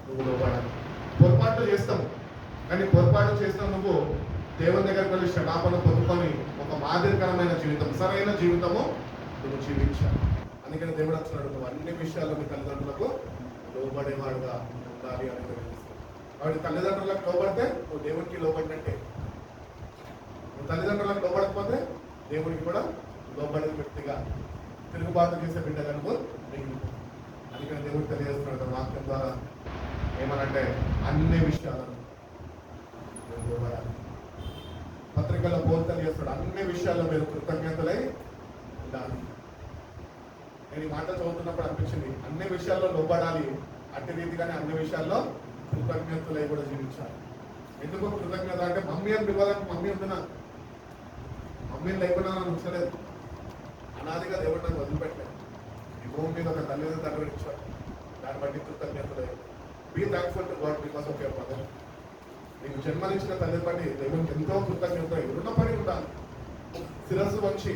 నువ్వు లోబడాలి. పొరపాట్లు చేస్తావు, కానీ పొరపాటు చేసిన నువ్వు దేవుని దగ్గరికి వెళ్ళి క్షమాపణ పొందుకొని ఒక మాదిరికరమైన జీవితం, సరైన జీవితము నువ్వు జీవించాలి. అందుకని దేవుడు అంటున్నాడు, నువ్వు అన్ని విషయాల్లో మీ తల్లిదండ్రులకు లోబడేవాడుగా ఉండాలి అని తెలుస్తుంది. వాడి తల్లిదండ్రులకు లోబడితే నువ్వు దేవునికి లోబడినట్టే. నువ్వు తల్లిదండ్రులకు లోబడకపోతే దేవుడికి కూడా లోబడే వ్యక్తిగా, తిరుగుబాటు చేసే బిడ్డగా నువ్వు మిగిలిపోతావు. అందుకని దేవుడు తెలియజేస్తున్నాడు వాక్యం ద్వారా ఏమనంటే, అన్ని విషయాలను నువ్వు లోబడాలి. పత్రికల్లో బోధన చేస్తాడు, అన్ని విషయాల్లో మీరు కృతజ్ఞతలై ఉండాలి. నేను ఈ మాట చదువుతున్నప్పుడు అనిపించింది, అన్ని విషయాల్లో లోబడాలి, అట్టి రీతిగానే అన్ని విషయాల్లో కృతజ్ఞతలై కూడా జీవించాలి. ఎందుకు కృతజ్ఞత అంటే, మమ్మీ అని పిలవాలని మమ్మీ ఉంటున్నా, మమ్మీని లేకుండా నన్ను ఉంచలేదు. అనాదిగా దేవుడు నన్ను వదిలిపెట్టలేదు. ఈ భూమి మీద ఒక తల్లిదండ్రులు ఇచ్చాడు, దాన్ని బట్టి కృతజ్ఞతలై be thankful to God because of your mother. నీకు జన్మనిచ్చిన తల్లి బట్టి దేవునికి ఎంతో కృతజ్ఞత, రుణపడి ఉండాలి. శిరస్సు వంచి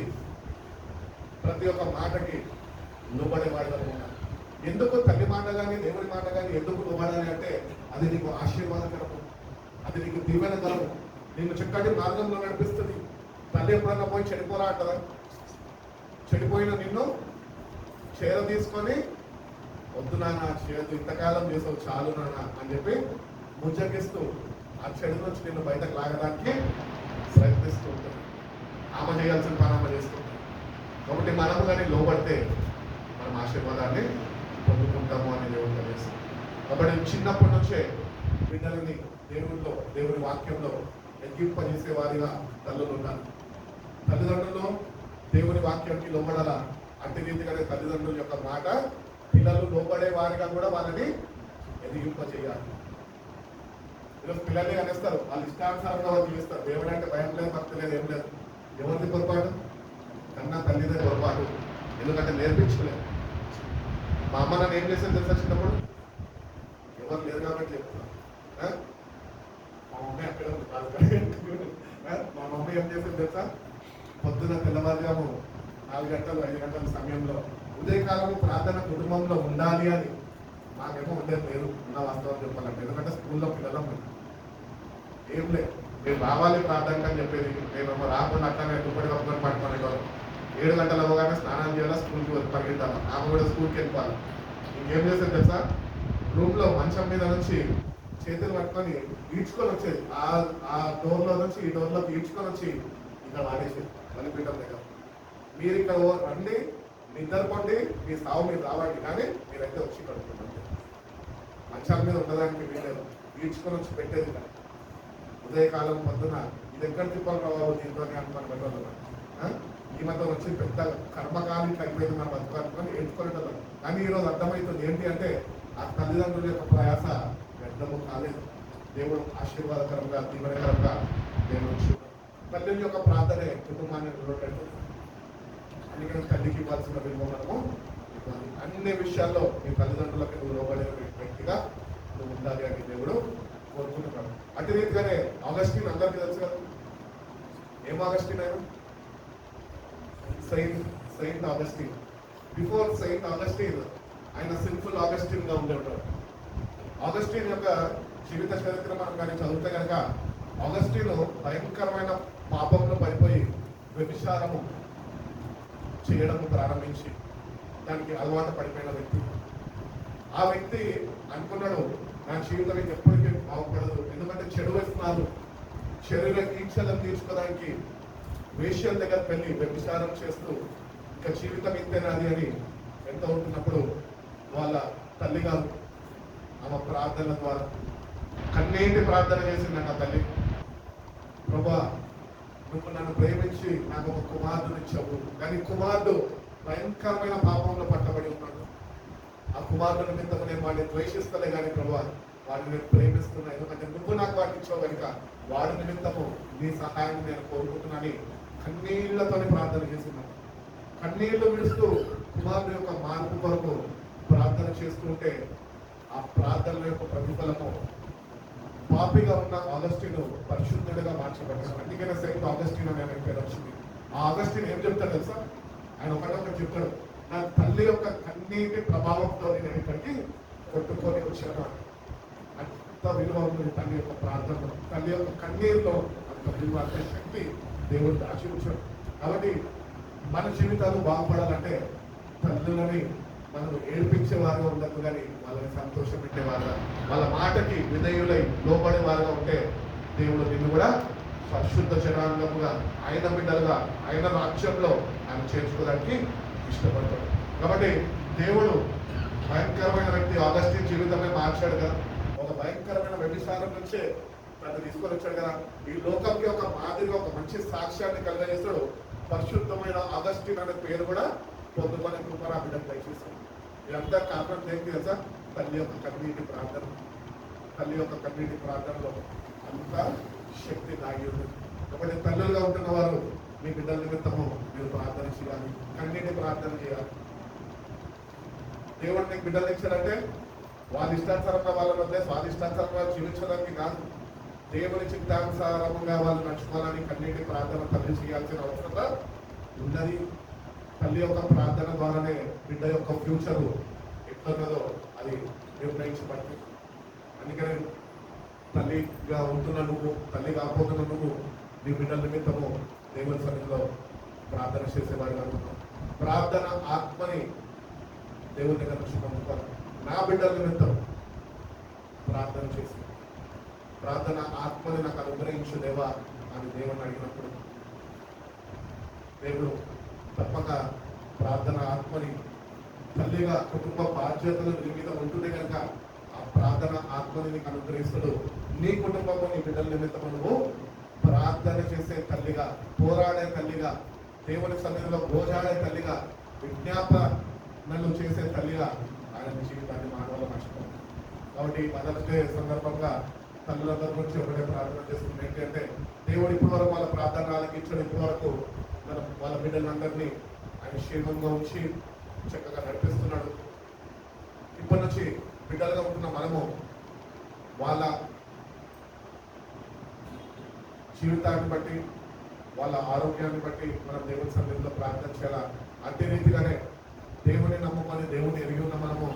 ప్రతి ఒక్క మాటకి లోబడేవాడుగా ఉండాలి. ఎందుకు తల్లి మాట కానీ దేవుడి మాట కానీ ఎందుకు లోబడాలి అంటే, అది నీకు ఆశీర్వాదకరము, అది నీకు దీవెనకరము, నిన్ను చక్కటి మార్గంలో నడిపిస్తుంది. తల్లి ఎప్పుడన్నా పోయి చెడిపోరా అంటదా? చెడిపోయిన నిన్ను చేర తీసుకొని, వద్దు నాన్న, చేదు ఇంతకాలం చేసావు, చాలు నాన్న అని చెప్పి ముజ్జగిస్తూ ఆ చెడు నుంచి నిన్ను బయటకు లాగడానికి ప్రయత్నిస్తూ ఉంటుంది. ఆమె చేయాల్సిన పని ఆమె చేస్తుంది. కాబట్టి మనము కానీ లోబడితే మనం ఆశీర్వాదాన్ని పొందుకుంటాము అని దేవుడు తెలియజేస్తుంది. కాబట్టి చిన్నప్పటి నుంచే బిడ్డలని దేవుని వాక్యంలో ఎగ్గింపజేసే వారిగా తల్లులు ఉన్నారు. తల్లిదండ్రులు దేవుని వాక్యానికి లోబడాల. అట్టి రీతిగానే తల్లిదండ్రుల యొక్క మాట పిల్లలు లోబడే వారిగా కూడా వాళ్ళని ఎదిగింపజేయాలి. ఈరోజు పిల్లల్ని అనేస్తారు, వాళ్ళు ఇష్టానుసారంగా వాళ్ళు జీవిస్తారు. దేవుడు అంటే భయం లేదు, భక్తి లేదు, ఏం లేదు. ఎవరిది పొరపాటు? కన్నా తల్లిదే పొరపాటు. ఎందుకంటే నేర్పించలేదు. మా అమ్మ నన్ను ఏం చేసేది తెలుసా? చిన్నప్పుడు ఎవరు లేరు కాబట్టి చెప్తున్నా. మా మమ్మీ అక్కడ మా మమ్మీ ఏం చేసేది తెలుసా? పొద్దున తెల్లవారుజాము 4 గంటలు 5 గంటల సమయంలో ఉదయకాలము ప్రార్థన కుటుంబంలో ఉండాలి అని. మాకేమో ఉండేది లేదు, ఉన్న వాస్తవం చెప్పాలంటే. ఎందుకంటే స్కూల్లో పిల్లలం ఏం లేదు, మేము రావాలి ప్రార్థనకి అని చెప్పేది. మేమేమో రాకుండా అట్లానే దుప్పటి కప్పుకొని పట్టుకునేటోళ్ళం. 7 గంటలు అవ్వగానే స్నానం చేయాలా, స్కూల్కి పరిగెట్టాలి. ఆమె కూడా స్కూల్కి వెళ్ళిపోవాలి. ఇంకేం చేసేది తెలుసా? రూమ్లో మంచం మీద నుంచి చేతులు పట్టుకొని ఈడ్చుకొని వచ్చేది. ఆ డోర్లో నుంచి ఈ డోర్లోకి ఈడ్చుకొని వచ్చి ఇక్కడ వాడేసేది బలిపీఠం దగ్గర. మీరు ఇక్కడ రండి, నిద్రపోండి, మీ సావు మీరు రావండి, కానీ మీరైతే వచ్చి కడుపుతుంది. మంచాల మీద ఉండడానికి వీలేదు, ఈడ్చుకొని వచ్చి పెట్టేది. కానీ ఉదయకాలం పొద్దున ఇది ఎక్కడ తిప్పాలి రావాలి దీంతోనే అనుకుని పెట్టాలి. ఈమెతో వచ్చి పెద్ద కర్మకాలి అయిపోయింది మన బతుకుని ఎంచుకునేటోళ్ళం. కానీ ఈరోజు అర్థమవుతుంది ఏంటి అంటే, ఆ తల్లిదండ్రుల యొక్క ప్రయాస వ్యర్థము కాలేదు. దేవుడు ఆశీర్వాదకరంగా దీవెనకరంగా దేవుడు తల్లి యొక్క ప్రార్థనే కుటుంబాన్ని నిలబెట్టాడు. అందుకని తల్లికి ఇవ్వాల్సిన విలువ మనము అన్ని విషయాల్లో మీ తల్లిదండ్రులకు నువ్వు లోబడిన వ్యక్తిగా నువ్వు ఉండాలి అని దేవుడు కోరుకుంటున్నాడు. అటు రీతిగానే ఆగస్టిన్ అందరికీ తెలుసు కదా. ఏం ఆగస్టిన్ ఆయన? Saint Augustine. Before Saint Augustine ఆయన సింపుల్ ఆగస్టిన్ గా ఉండేవాడు. ఆగస్టిన్ యొక్క జీవిత చరిత్ర మనం కానీ చదివితే కనుక ఆగస్టిన్ భయంకరమైన పాపంలో పడిపోయి వ్యభిచారము చేయడం ప్రారంభించి దానికి అలవాటు పడిపోయిన వ్యక్తి. ఆ వ్యక్తి అనుకున్నాడు, నా జీవితం ఎప్పటికీ బాగుపడదు, ఎందుకంటే చెడు వ్యసనాలు, శరీర ఈక్షలను తీర్చుకోవడానికి వేశ్యల దగ్గరకు వెళ్ళి వ్యభిచారం చేస్తూ ఇంకా జీవితం ఇంతేనాది అని ఎంత ఉంటున్నప్పుడు వాళ్ళ తల్లిగారు ఆమె ప్రార్థన ద్వారా కన్నీటి ప్రార్థన చేసిందంట తల్లి. ప్రభా, నువ్వు నన్ను ప్రేమించి నాకు ఒక కుమారుడు ఇచ్చావు, కానీ కుమారుడు భయంకరమైన పాపంలో పట్టబడి ఉన్నాడు. ఆ కుమారుడు నిమిత్తం నేను వాడిని ద్వేషిస్తలే కానీ ప్రభా, వాడిని నేను ప్రేమిస్తున్నా, ఎందుకంటే నువ్వు నాకు వాడిని ఇచ్చావు కనుక వాడి నిమిత్తము నీ సహాయాన్ని నేను కోరుకుంటున్నాని కన్నీళ్లతోని ప్రార్థన చేస్తున్నాను. కన్నీళ్లు విడుస్తూ కుమారుడు యొక్క మార్పు కొరకు ప్రార్థన చేస్తుంటే ఆ ప్రార్థన యొక్క ప్రతిఫలము పాపిగా ఉన్న ఆగస్టిన్ పరిశుద్ధుడిగా మార్చబడ్డాడు. అందుకనే సెయింట్ ఆగస్టిన్ అనే ఆయన పేరు వచ్చింది. ఆ ఆగస్టిన్ ఏం చెప్తాడు తెలుసా? ఆయన ఒకటి చెప్తాడు, నా తల్లి యొక్క కన్నీటి ప్రభావంతో నేను ఇక్కడికి కొట్టుకొని వచ్చాను. అంత విలువ ఉంది తల్లి యొక్క ప్రార్థన, తల్లి యొక్క కన్నీరులో అంత విలువ, అంత శక్తి దేవుడు దాచి ఉంచాడు. కాబట్టి మన జీవితాలు బాగుపడాలంటే తల్లులని మనం ఏడ్పించేవారుగా ఉండదు, కానీ వాళ్ళని సంతోషం పెట్టేవారుగా, వాళ్ళ మాటకి విధేయులై లోపడేవారుగా ఉంటే దేవుడు నిన్ను కూడా పరిశుద్ధ జనాంగముగా, ఆయన బిడ్డలుగా, ఆయన రాజ్యంలో ఆయన చేర్చుకోవడానికి ఇష్టపడతాడు. కాబట్టి దేవుడు భయంకరమైన వ్యక్తి ఆగస్టిన్ జీవితమే మార్చాడు కదా. ఒక భయంకరమైన వ్యభిచారం నుంచే తను తీసుకొని వచ్చాడు కదా. ఈ లోకంకి ఒక మాదిరిగా ఒక మంచి సాక్ష్యాన్ని కలుగజేస్తాడు. పరిశుద్ధమైన ఆగస్టిన్ అనే పేరు కూడా పొందుకొని కృపరా బిడ్డకు దయచేస్తాడు. ఇదంతా కారణం ఏంటి తెలుసా? తల్లి యొక్క కన్నీటి ప్రార్థన. తల్లి యొక్క కన్నీటి ప్రార్థనలో అంత శక్తి దాగి ఉంది. కాబట్టి తల్లులుగా ఉంటున్న వారు మీ బిడ్డల నిమిత్తము మీరు ప్రార్థన చేయాలి, కన్నీటి ప్రార్థన చేయాలి. దేవుడు నీకు బిడ్డలు ఇచ్చారంటే వాళ్ళ ఇష్టానుసారంగా వాళ్ళని వద్దే స్వాదిష్టానుసారంగా జీవించడానికి కాదు, దేవుని చిత్తానుసారంగా వాళ్ళు నడుచుకోవాలని కన్నీటి ప్రార్థన తల్లి చేయాల్సిన అవసరం ఉన్నది. తల్లి యొక్క ప్రార్థన ద్వారానే బిడ్డ యొక్క ఫ్యూచర్ ఎట్లున్నదో అది నిర్ణయించబడుతుంది. అందుకని తల్లిగా ఉంటున్న నువ్వు, తల్లి కాకపోతున్న నువ్వు నీ బిడ్డల నిమిత్తము దేవుని సన్నిధిలో ప్రార్థన చేసేవాడు అనుకున్నావు. ప్రార్థన ఆత్మని దేవుని దగ్గర నుంచి పొందుతాను. నా బిడ్డల నిమిత్తం ప్రార్థన చేసి ప్రార్థన ఆత్మని నాకు అనుగ్రహించు దేవా అని దేవుని అడిగినప్పుడు దేవుడు తప్పక ప్రార్థన ఆత్మని తల్లిగా కుటుంబ బాధ్యతలు నీ మీద ఉంటుండే కనుక ఆ ప్రార్థన ఆత్మని నీకు అనుగ్రహిస్తాడు. నీ కుటుంబము, నీ బిడ్డల నిమిత్తము నువ్వు ప్రార్థన చేసే తల్లిగా, పోరాడే తల్లిగా, దేవుని సన్నిధిలో గోజాడే తల్లిగా, విజ్ఞాపనలు చేసే తల్లిగా ఆయన జీవితాన్ని మానవులు మర్చిపోతారు. కాబట్టి మదర్స్ డే సందర్భంగా తల్లులందరి గురించి ఒకటే ప్రార్థన చేస్తుంది ఏంటంటే, దేవుడు ఇప్పటి వరకు వాళ్ళ ప్రార్థన ఆలకించడం, ఇప్పటి వరకు వాళ్ళ బిడ్డలందరినీ ఆయన క్షేమంగా ఉంచి చక్కగా నడిపిస్తున్నాడు. ఇప్పటి నుంచి బిడ్డలుగా ఉంటున్న మనము వాళ్ళ జీవితాన్ని బట్టి, వాళ్ళ ఆరోగ్యాన్ని బట్టి మనం దేవుని సన్నిధిలో ప్రార్థన చేయాల. అదే రీతిగానే దేవుని నమ్ముకొని దేవుని ఎరిగి ఉన్న మనము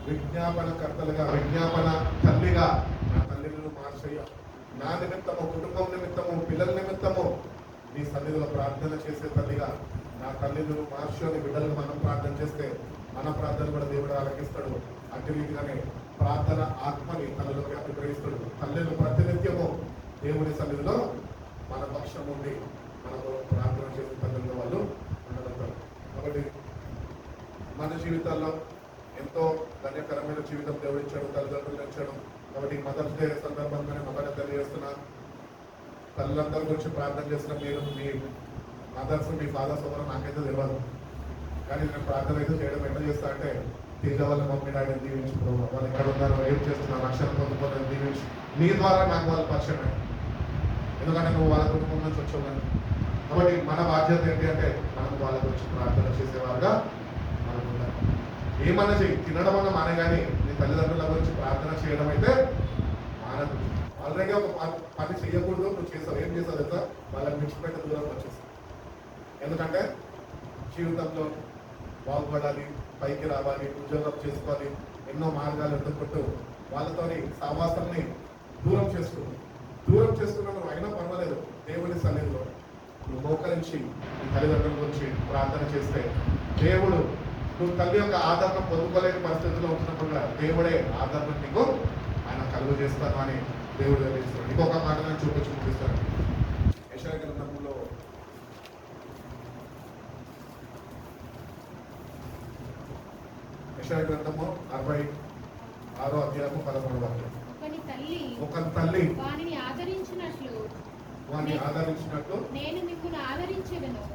విజ్ఞాపన కర్తలుగా, విజ్ఞాపన తల్లిగా, నా తల్లిని మార్చయ్య, నా నిమిత్తము, కుటుంబం నిమిత్తము, పిల్లల నిమిత్తము నీ సన్నిధిలో ప్రార్థన చేసే తల్లిగా నా తల్లిని మార్చు అని బిడ్డలను మనం ప్రార్థన చేస్తే మన ప్రార్థన కూడా దేవుడు ఆలకిస్తాడు. అట్టి రీతిగానే ప్రార్థన ఆత్మని తల్లిలోకి అనుగ్రహిస్తాడు. తల్లిని ప్రతినిత్యము దేవుని సన్నిధిలో మన పక్షం ఉండి మనకు ప్రార్థన చేసే తల్లిలో వాళ్ళు ఉండగలుగుతారు. కాబట్టి మన జీవితాల్లో ఎంతో ధన్యకరమైన జీవితం దేవుడు ఇచ్చాడు, తల్లిదండ్రులు ఇచ్చాడు. కాబట్టి మదర్స్ డే సందర్భంగానే మమ్మల్ని తెలియజేస్తున్నా, తల్లిదండ్రుల గురించి ప్రార్థన చేసిన మీరు, మీ మదర్స్, మీ ఫాదర్స్ ఎవరో నాకైతే తెలియదు, కానీ నేను ప్రార్థన అయితే చేయడం ఎట్లా చేస్తా అంటే, తేజ వాళ్ళ మమ్మీ డాడీని దీవించుకో, వాళ్ళు ఎక్కడ ఉన్నారో, ఏం చేస్తున్నారు, రక్షణ పొందుకోవాలని దీవించి నీ ద్వారా నాకు వాళ్ళ పరిచయం, ఎందుకంటే నువ్వు వాళ్ళ కుటుంబం నుంచి వచ్చావు కానీ. కాబట్టి మన బాధ్యత ఏంటి అంటే మనం వాళ్ళ గురించి ప్రార్థన చేసేవారుగా మనం ఉండాలి. ఏమన్నా చెయ్యి, తినడం అన్న మానే కానీ నీ తల్లిదండ్రుల గురించి ప్రార్థన చేయడం అయితే మానదు. ఆల్రెడీ ఒక పని చేయకూడదు, నువ్వు చేసావు, ఏం చేసావు తెలుసా? వాళ్ళని విడిచిపెట్టి దూరం వచ్చేసావు. ఎందుకంటే జీవితంలో బాగుపడాలి, పైకి రావాలి, ఉద్యోగం చేసుకోవాలి, ఎన్నో మార్గాలు ఎదుర్కొంటూ వాళ్ళతోని సావాసాన్ని దూరం చేసుకున్నావు. నువ్వు అయినా పర్వాలేదు, దేవుడి సన్నిధిలో నువ్వు మోకరించి నీ తల్లిదండ్రుల గురించి ప్రార్థన చేస్తే దేవుడు, నువ్వు తల్లి యొక్క ఆదరణ పొందుకోలేని పరిస్థితుల్లో ఉంటున్నప్పుడు కూడా దేవుడే ఆదరణ నీకు ఆయన కలుగు చేస్తాను అని దేవుడు తెలియజేస్తాడు. ఇంకొక మాట నేను చూపించి ముగిస్తాను. యెషయా గ్రంథంలో యెషయా గ్రంథము 66వ అధ్యాయము 11వ వాక్యం. ఒక తల్లి వానిని ఆదరించినట్లు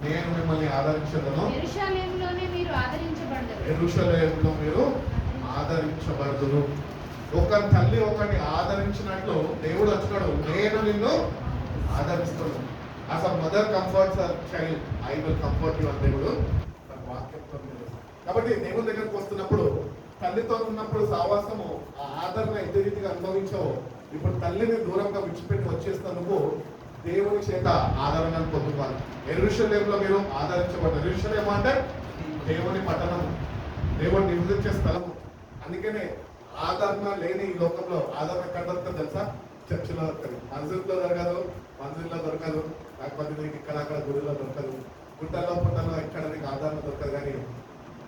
నేను మిమ్మల్ని ఆదరించదను. యెరూషలేములోనే మీరు ఆదరించబడదురు. యెరూషలేములో మీరు ఆదరించబడదురు. ఒక తల్లి ఒకరిని ఆదరించినట్లు దేవుడు వచ్చినాడు, నేను నిన్ను ఆదరిస్తాను. As a mother comforts her child, I will comfort you అని దేవుడు తన వాక్యంతో తెలుసు. కాబట్టి దేవుని దగ్గరకు వస్తున్నప్పుడు, తల్లితో ఉన్నప్పుడు సావాసము, ఆ ఆదరణ ఎంత రీతిగా అనుభవించావో, ఇప్పుడు తల్లిని దూరంగా విడిచిపెట్టి వచ్చేస్తావు, నువ్వు దేవుని చేత ఆదరణను పొందుకోవాలి. యెరూషలేములో మీరు ఆదరించబడ్డారు. యెరూషలేము అంటే దేవుని పట్టణము, దేవుడు నివసించే స్థలము. అందుకనే ఆదరణ లేని ఈ లోకంలో ఆదరణ ఎక్కడ దొరకదు తెలుసా? చర్చిలో దొరకదు, మందిరంలో దొరకదు, లేకపోతే నీకు ఇక్కడ గుడిలో దొరకదు, పుట్టలో ఇక్కడ నీకు ఆదరణ దొరకదు. కానీ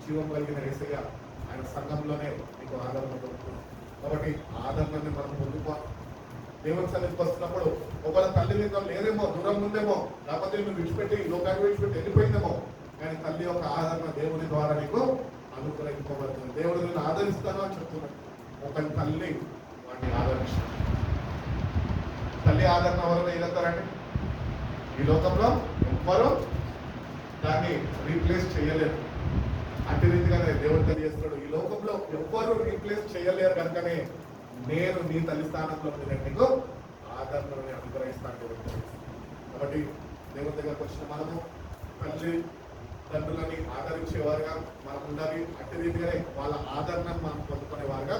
జీవం కలిగిన యేసయ్య ఆయన సంఘంలోనే నీకు ఆదరణ దొరుకుతుంది. కాబట్టి ఆదరణని మనం పొందుకోవాలి. దేవుని సన్నిధికి వస్తున్నప్పుడు ఒకవేళ తల్లి మీద లేదేమో, దూరం ఉందేమో, లేకపోతే నువ్వు విడిచిపెట్టి లోకాన్ని విడిచిపెట్టి వెళ్ళిపోయిందేమో, కానీ తల్లి యొక్క ఆదరణ దేవుని ద్వారా నీకు అనుగ్రహింపబడుతుంది. దేవుడు నేను ఆదరిస్తాను అని చెప్తున్నాడు. ఒక తల్లి వాడిని ఆదరిస్తాను. తల్లి ఆదరణ ఎవరైనా ఏదవుతారండి? ఈ లోకంలో ఎవ్వరూ దాన్ని రీప్లేస్ చేయలేరు. అట్టి రీతిగానే దేవుడు తెలియజేస్తున్నాడు, ఈ లోకంలో ఎవ్వరూ రీప్లేస్ చేయలేరు కనుకనే నేను నీ తల్లి స్థానంలో నీకు ఆదరణని అనుగ్రహిస్తాను. కాబట్టి దేవుని దగ్గరకు వచ్చిన మనము తల్లి తండ్రులని ఆదరించేవారుగా మనం ఉండాలి. అట్టి రీతిగానే వాళ్ళ ఆదరణను మనం పొందుకునేవారుగా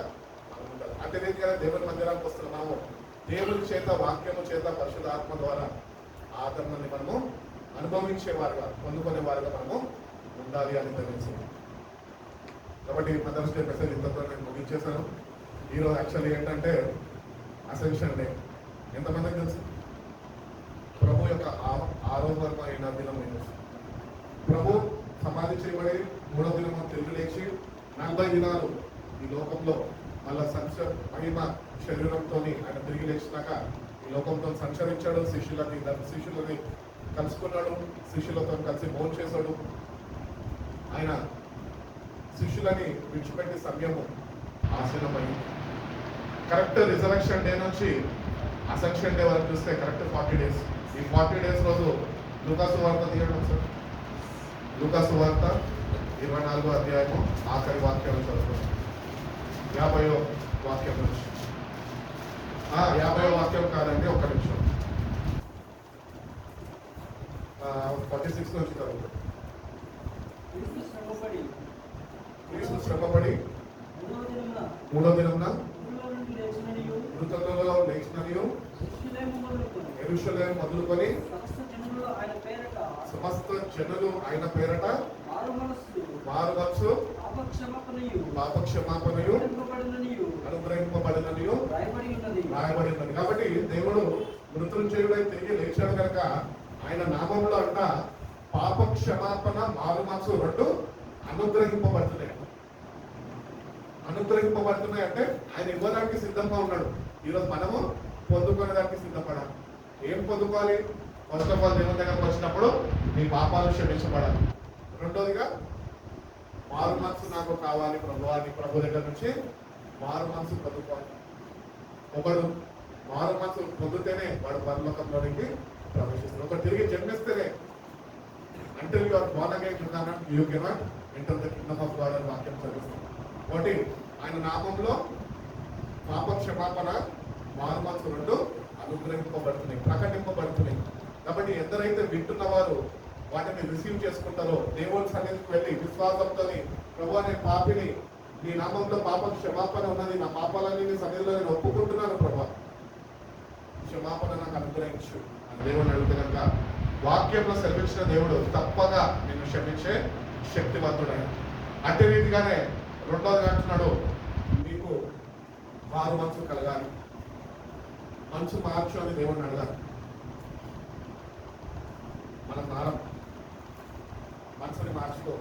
మనం ఉండాలి. అట్టి రీతిగానే దేవుని మందిరానికి వస్తున్న మనము దేవుని చేత, వాక్యము చేత, పరిశుద్ధ ఆత్మ ద్వారా ఆదరణని మనము అనుభవించేవారుగా, పొందుకునేవారుగా మనము ఉండాలి అని తెలిసింది. కాబట్టి మదర్స్ డే మెసేజ్ ఇంతతో నేను ముగించేశాను. ఈరోజు యాక్చువల్లీ ఏంటంటే అసెన్షన్ డే. ఎంతమందికి తెలుసు? ప్రభు యొక్క ఆరోగ్యమైన దినం ఇది. ప్రభు సమాధి చేయబడి 3వ దినం తిరిగి లేచి 40 దినాలు ఈ లోకంలో మళ్ళా మహిమ శరీరంతో ఆయన తిరిగి లేచినాక ఈ లోకంతో సంచరించాడు. శిష్యులని కలుసుకున్నాడు, శిష్యులతో కలిసి భోజనం చేశాడు. ఆయన శిష్యులని విడిచిపెట్టే సమయము ఆసన్నమైంది. కరెక్ట్ రిజర్వేషన్ డే నుంచి అసెన్షన్ డే వరకు చూస్తే కరెక్ట్ 40 days. ఈ 40 days రోజు లూకాసు వార్త తీయడం సార్. లూకాసు వార్త 24వ అధ్యాయము ఆఖరి వాక్యాలు చదువుతాం. 50వ వాక్యం నుంచి 50వ వాక్యం కాదండి, ఒక్క నిమిషం. 46 నుంచి చదువుతాం. క్రీస్తు శ్రమపడి 3వ దినమున మృతులలో లేచిననియు యెరూషలేము మొదలుకొని సమస్త జనులు ఆయన పేరట మారు మనసు పాపక్షమాపణయు అనుగ్రహింపబడిననియు రాయబడి ఉన్నది. కాబట్టి దేవుడు మృత్యుంజయుడై తిరిగి లేచాడు కనుక ఆయన నామంలో అంట పాప క్షమాపణ, మారు మనసు రెండు అనుగ్రహింపబడుతున్నాయి అంటే ఆయన ఇవ్వడానికి సిద్ధంగా ఉన్నాడు. ఈరోజు మనము పొందుకునేదానికి సిద్ధపడాలి. ఏం పొందుకోవాలి? ఫస్ట్ ఆఫ్ ఆల్ దేవుని దగ్గరకు వచ్చినప్పుడు నీ పాపాలు క్షమించబడాలి. రెండోదిగా మారు మనసు నాకు కావాలి ప్రభువాన్ని, ప్రభు దగ్గర నుంచి మారు మనసు పొందుకోవాలి. ఒకడు మారు మనసు పొందితేనే వాడు పరలోకంలోనికి ప్రవేశిస్తాడు. ఒక తిరిగి జన్మిస్తేనే until you are born again you cannot enter the kingdom of God అని వాక్యం చదివిస్తాం. ఒకటి ఆయన నామంలో పాప క్షమాపణ, మారు మనసు రెండు అనుగ్రహింపబడుతున్నాయి, ప్రకటింపబడుతున్నాయి. కాబట్టి ఎందరైతే వింటున్న వారు వాటిని రిసీవ్ చేసుకుంటారో, దేవుని సన్నిధికి వెళ్ళి విశ్వాసంతో ప్రభువా నేను పాపిని, నీ నామంలో పాప క్షమాపణ ఉన్నది, నా పాపాలన్నీ నీ సన్నిధిలో నేను ఒప్పుకుంటున్నాను ప్రభువా, క్షమాపణ నాకు అనుగ్రహించు అని దేవుని అడిగితే కనుక వాక్యంలో సెలవించిన దేవుడు తప్పగా నేను క్షమించే శక్తివంతుడైన. అట్టి రీతిగానే రెండోది అంటున్నాడు, మీకు మారు మనసు కలగాలి, మనసు మార్చు అని దేవుడిని అడగాలి. మనం మారం, మనసుని మార్చుకో.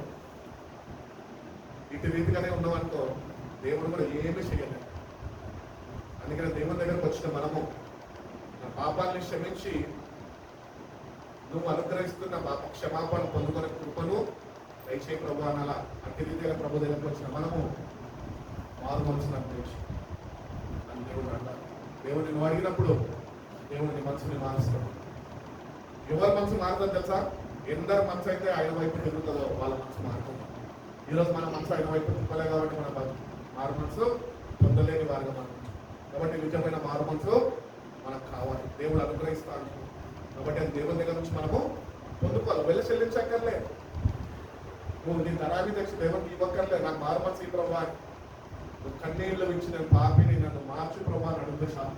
ఇటు రీతిగానే ఉన్నామనుకో దేవుడు కూడా ఏమీ చేయలేదు. అందుకని దేవుని దగ్గరకు వచ్చిన మనము నా పాపాన్ని క్షమించి నువ్వు అనుగ్రహిస్తున్న పాప క్షమాపణ పొందుకునే కృపను దయచేయి ప్రభు అనాలా. అట్టి రీతిగా ప్రభు దగ్గరకు వచ్చిన మనము మారు మనసును అనుగ్రహించి అని దేవుడు అంటారు. దేవుడు నువ్వు అడిగినప్పుడు దేవుడిని మనసుని మారుస్తాడు. ఎవరి మనసు మారుతుందో తెలుసా? ఎందరి మనసు అయితే ఆయన వైపు తిరుగుతుందో వాళ్ళ మనసు మారుతుంది. ఈరోజు మన మనసు ఆయన వైపు తిప్పలే కాబట్టి మన మారు మనసు పొందలేని వారిగా మనం. కాబట్టి నిజమైన మారు మనసు మనకు కావాలి, దేవుడు అనుగ్రహిస్తాడు. కాబట్టి అది దేవుని దగ్గర నుంచి మనము పొందుకోవాలి. వెళ్ళి చెల్లించక్కర్లే, నువ్వు నీ తరాన్ని తెచ్చి దేవునికి ఇవ్వక్కర్లే. నాకు మారు మనసు ఈ ప్రభా, నువ్వు కన్నీళ్ళు ఇచ్చి నేను పాపిని, నన్ను మార్చు ప్రభా అని అడిగితే చాలు.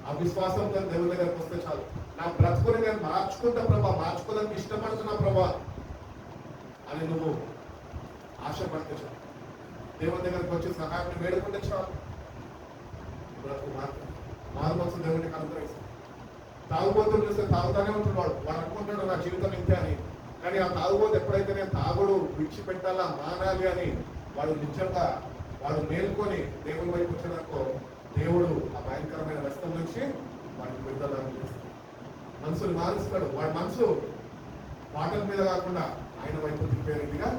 ఆ విశ్వాసంతో దేవుని దగ్గరకు వస్తే చాలు. నా బ్రతుకుని నేను మార్చుకుంటా ప్రభా, మార్చుకోవడానికి ఇష్టపడుతున్నా ప్రభా అని నువ్వు ఆశపడితే చాలు. దేవుని దగ్గరకు వచ్చి సహాయాన్ని వేడుకుంటే చాలు. బ్రతుకు మారు మనసు దేవునికి అనుగ్రహిస్తాడు. తాగుబోతులు చూస్తే తాగుతానే ఉంటున్నాడు, వాడు అనుకుంటాడు నా జీవితం ఇంతే అని. కానీ ఆ తాగుబోతు ఎప్పుడైతే నేను తాగుడు విడిచిపెట్టాలా మానాలి అని వాడు నిజంగా వాడు మేల్కొని దేవుని వైపు వచ్చినాకో దేవుడు ఆ భయంకరమైన వ్యస్తం నుంచి వాడిని విడుదల చేస్తాడు. మనసుని మారుస్తాడు. వాడి మనసు మాటల మీద కాకుండా ఆయన వైపు తిప్పే రీతిగా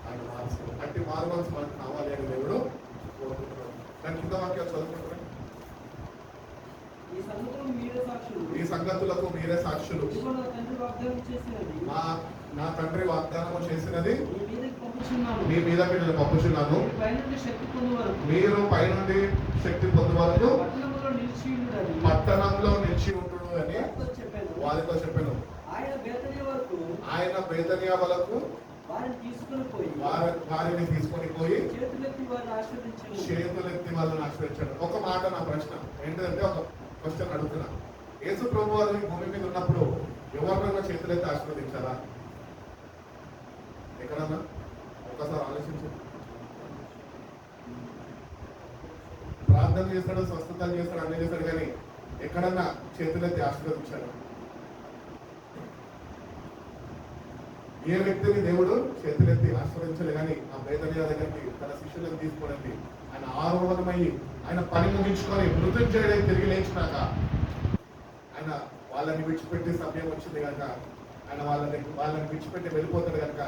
ఆయన మారుస్తాడు. అట్టి మారు మనసు మనకు కావాలి అని దేవుడు కోరుకుంటున్నాడు. దాని కింద వాక్యాలు చదువుకుంటున్నాడు. ఈ సంగతులకు మీరే సాక్షులు. ఈ సంగతులకు మీరే సాక్షులు. ఇదిగో నా తండ్రి వాగ్దానం చేసినది, నా తండ్రి వాగ్దానం చేసినది మీ మీదకి పంపుచున్నాను. మీ మీదకి నేను పంపుచున్నాను. మీరు పైనుండి శక్తి పొందు వరకు, మీరు పైనుండి శక్తి పొందు వరకు పట్టణంలో నిలిచియుండుడని పట్టణంలో నిలిచి ఉంటుడు అని వారితో చెప్పాను. ఆయన బేతనియ వరకు, ఆయన బేతనియా వరకు వారిని తీసుకొని పోయి, వారిని తీసుకొని పోయి చేతులెత్తి వారిని ఆశీర్వదించాడు. చేతులెత్తి వాళ్ళని ఆశ్రయించాడు. ఒక మాట నా ప్రశ్న ఏంటంటే, ఒక క్వశ్చన్ అడుగుతున్నా. యేసు ప్రభు వారు ఈ భూమి మీద ఉన్నప్పుడు ఎవరినైనా చేతులెత్తి ఆశీర్వదించారా? ఎక్కడన్నా ఒక్కసారి ఆలోచించు. ప్రార్థన చేస్తాడు, స్వస్థతలు చేస్తాడు, అన్ని చేస్తాడు, కానీ ఎక్కడన్నా చేతులెత్తి ఆశీర్వదించాడు? ఏ వ్యక్తిని దేవుడు చేతులెత్తి ఆశ్రయించలే. కానీ ఆ బేతనియా దగ్గరికి తన శిష్యులను తీసుకోవడానికి ఆయన ఆరోహణమయ్యి ఆయన పని ముగించుకొని మృత్యుంజయుడై తిరిగి లేచినాక ఆయన వాళ్ళని విడిచిపెట్టే సమయం వచ్చింది కనుక ఆయన వాళ్ళని విడిచిపెట్టి వెళ్ళిపోతాడు కనుక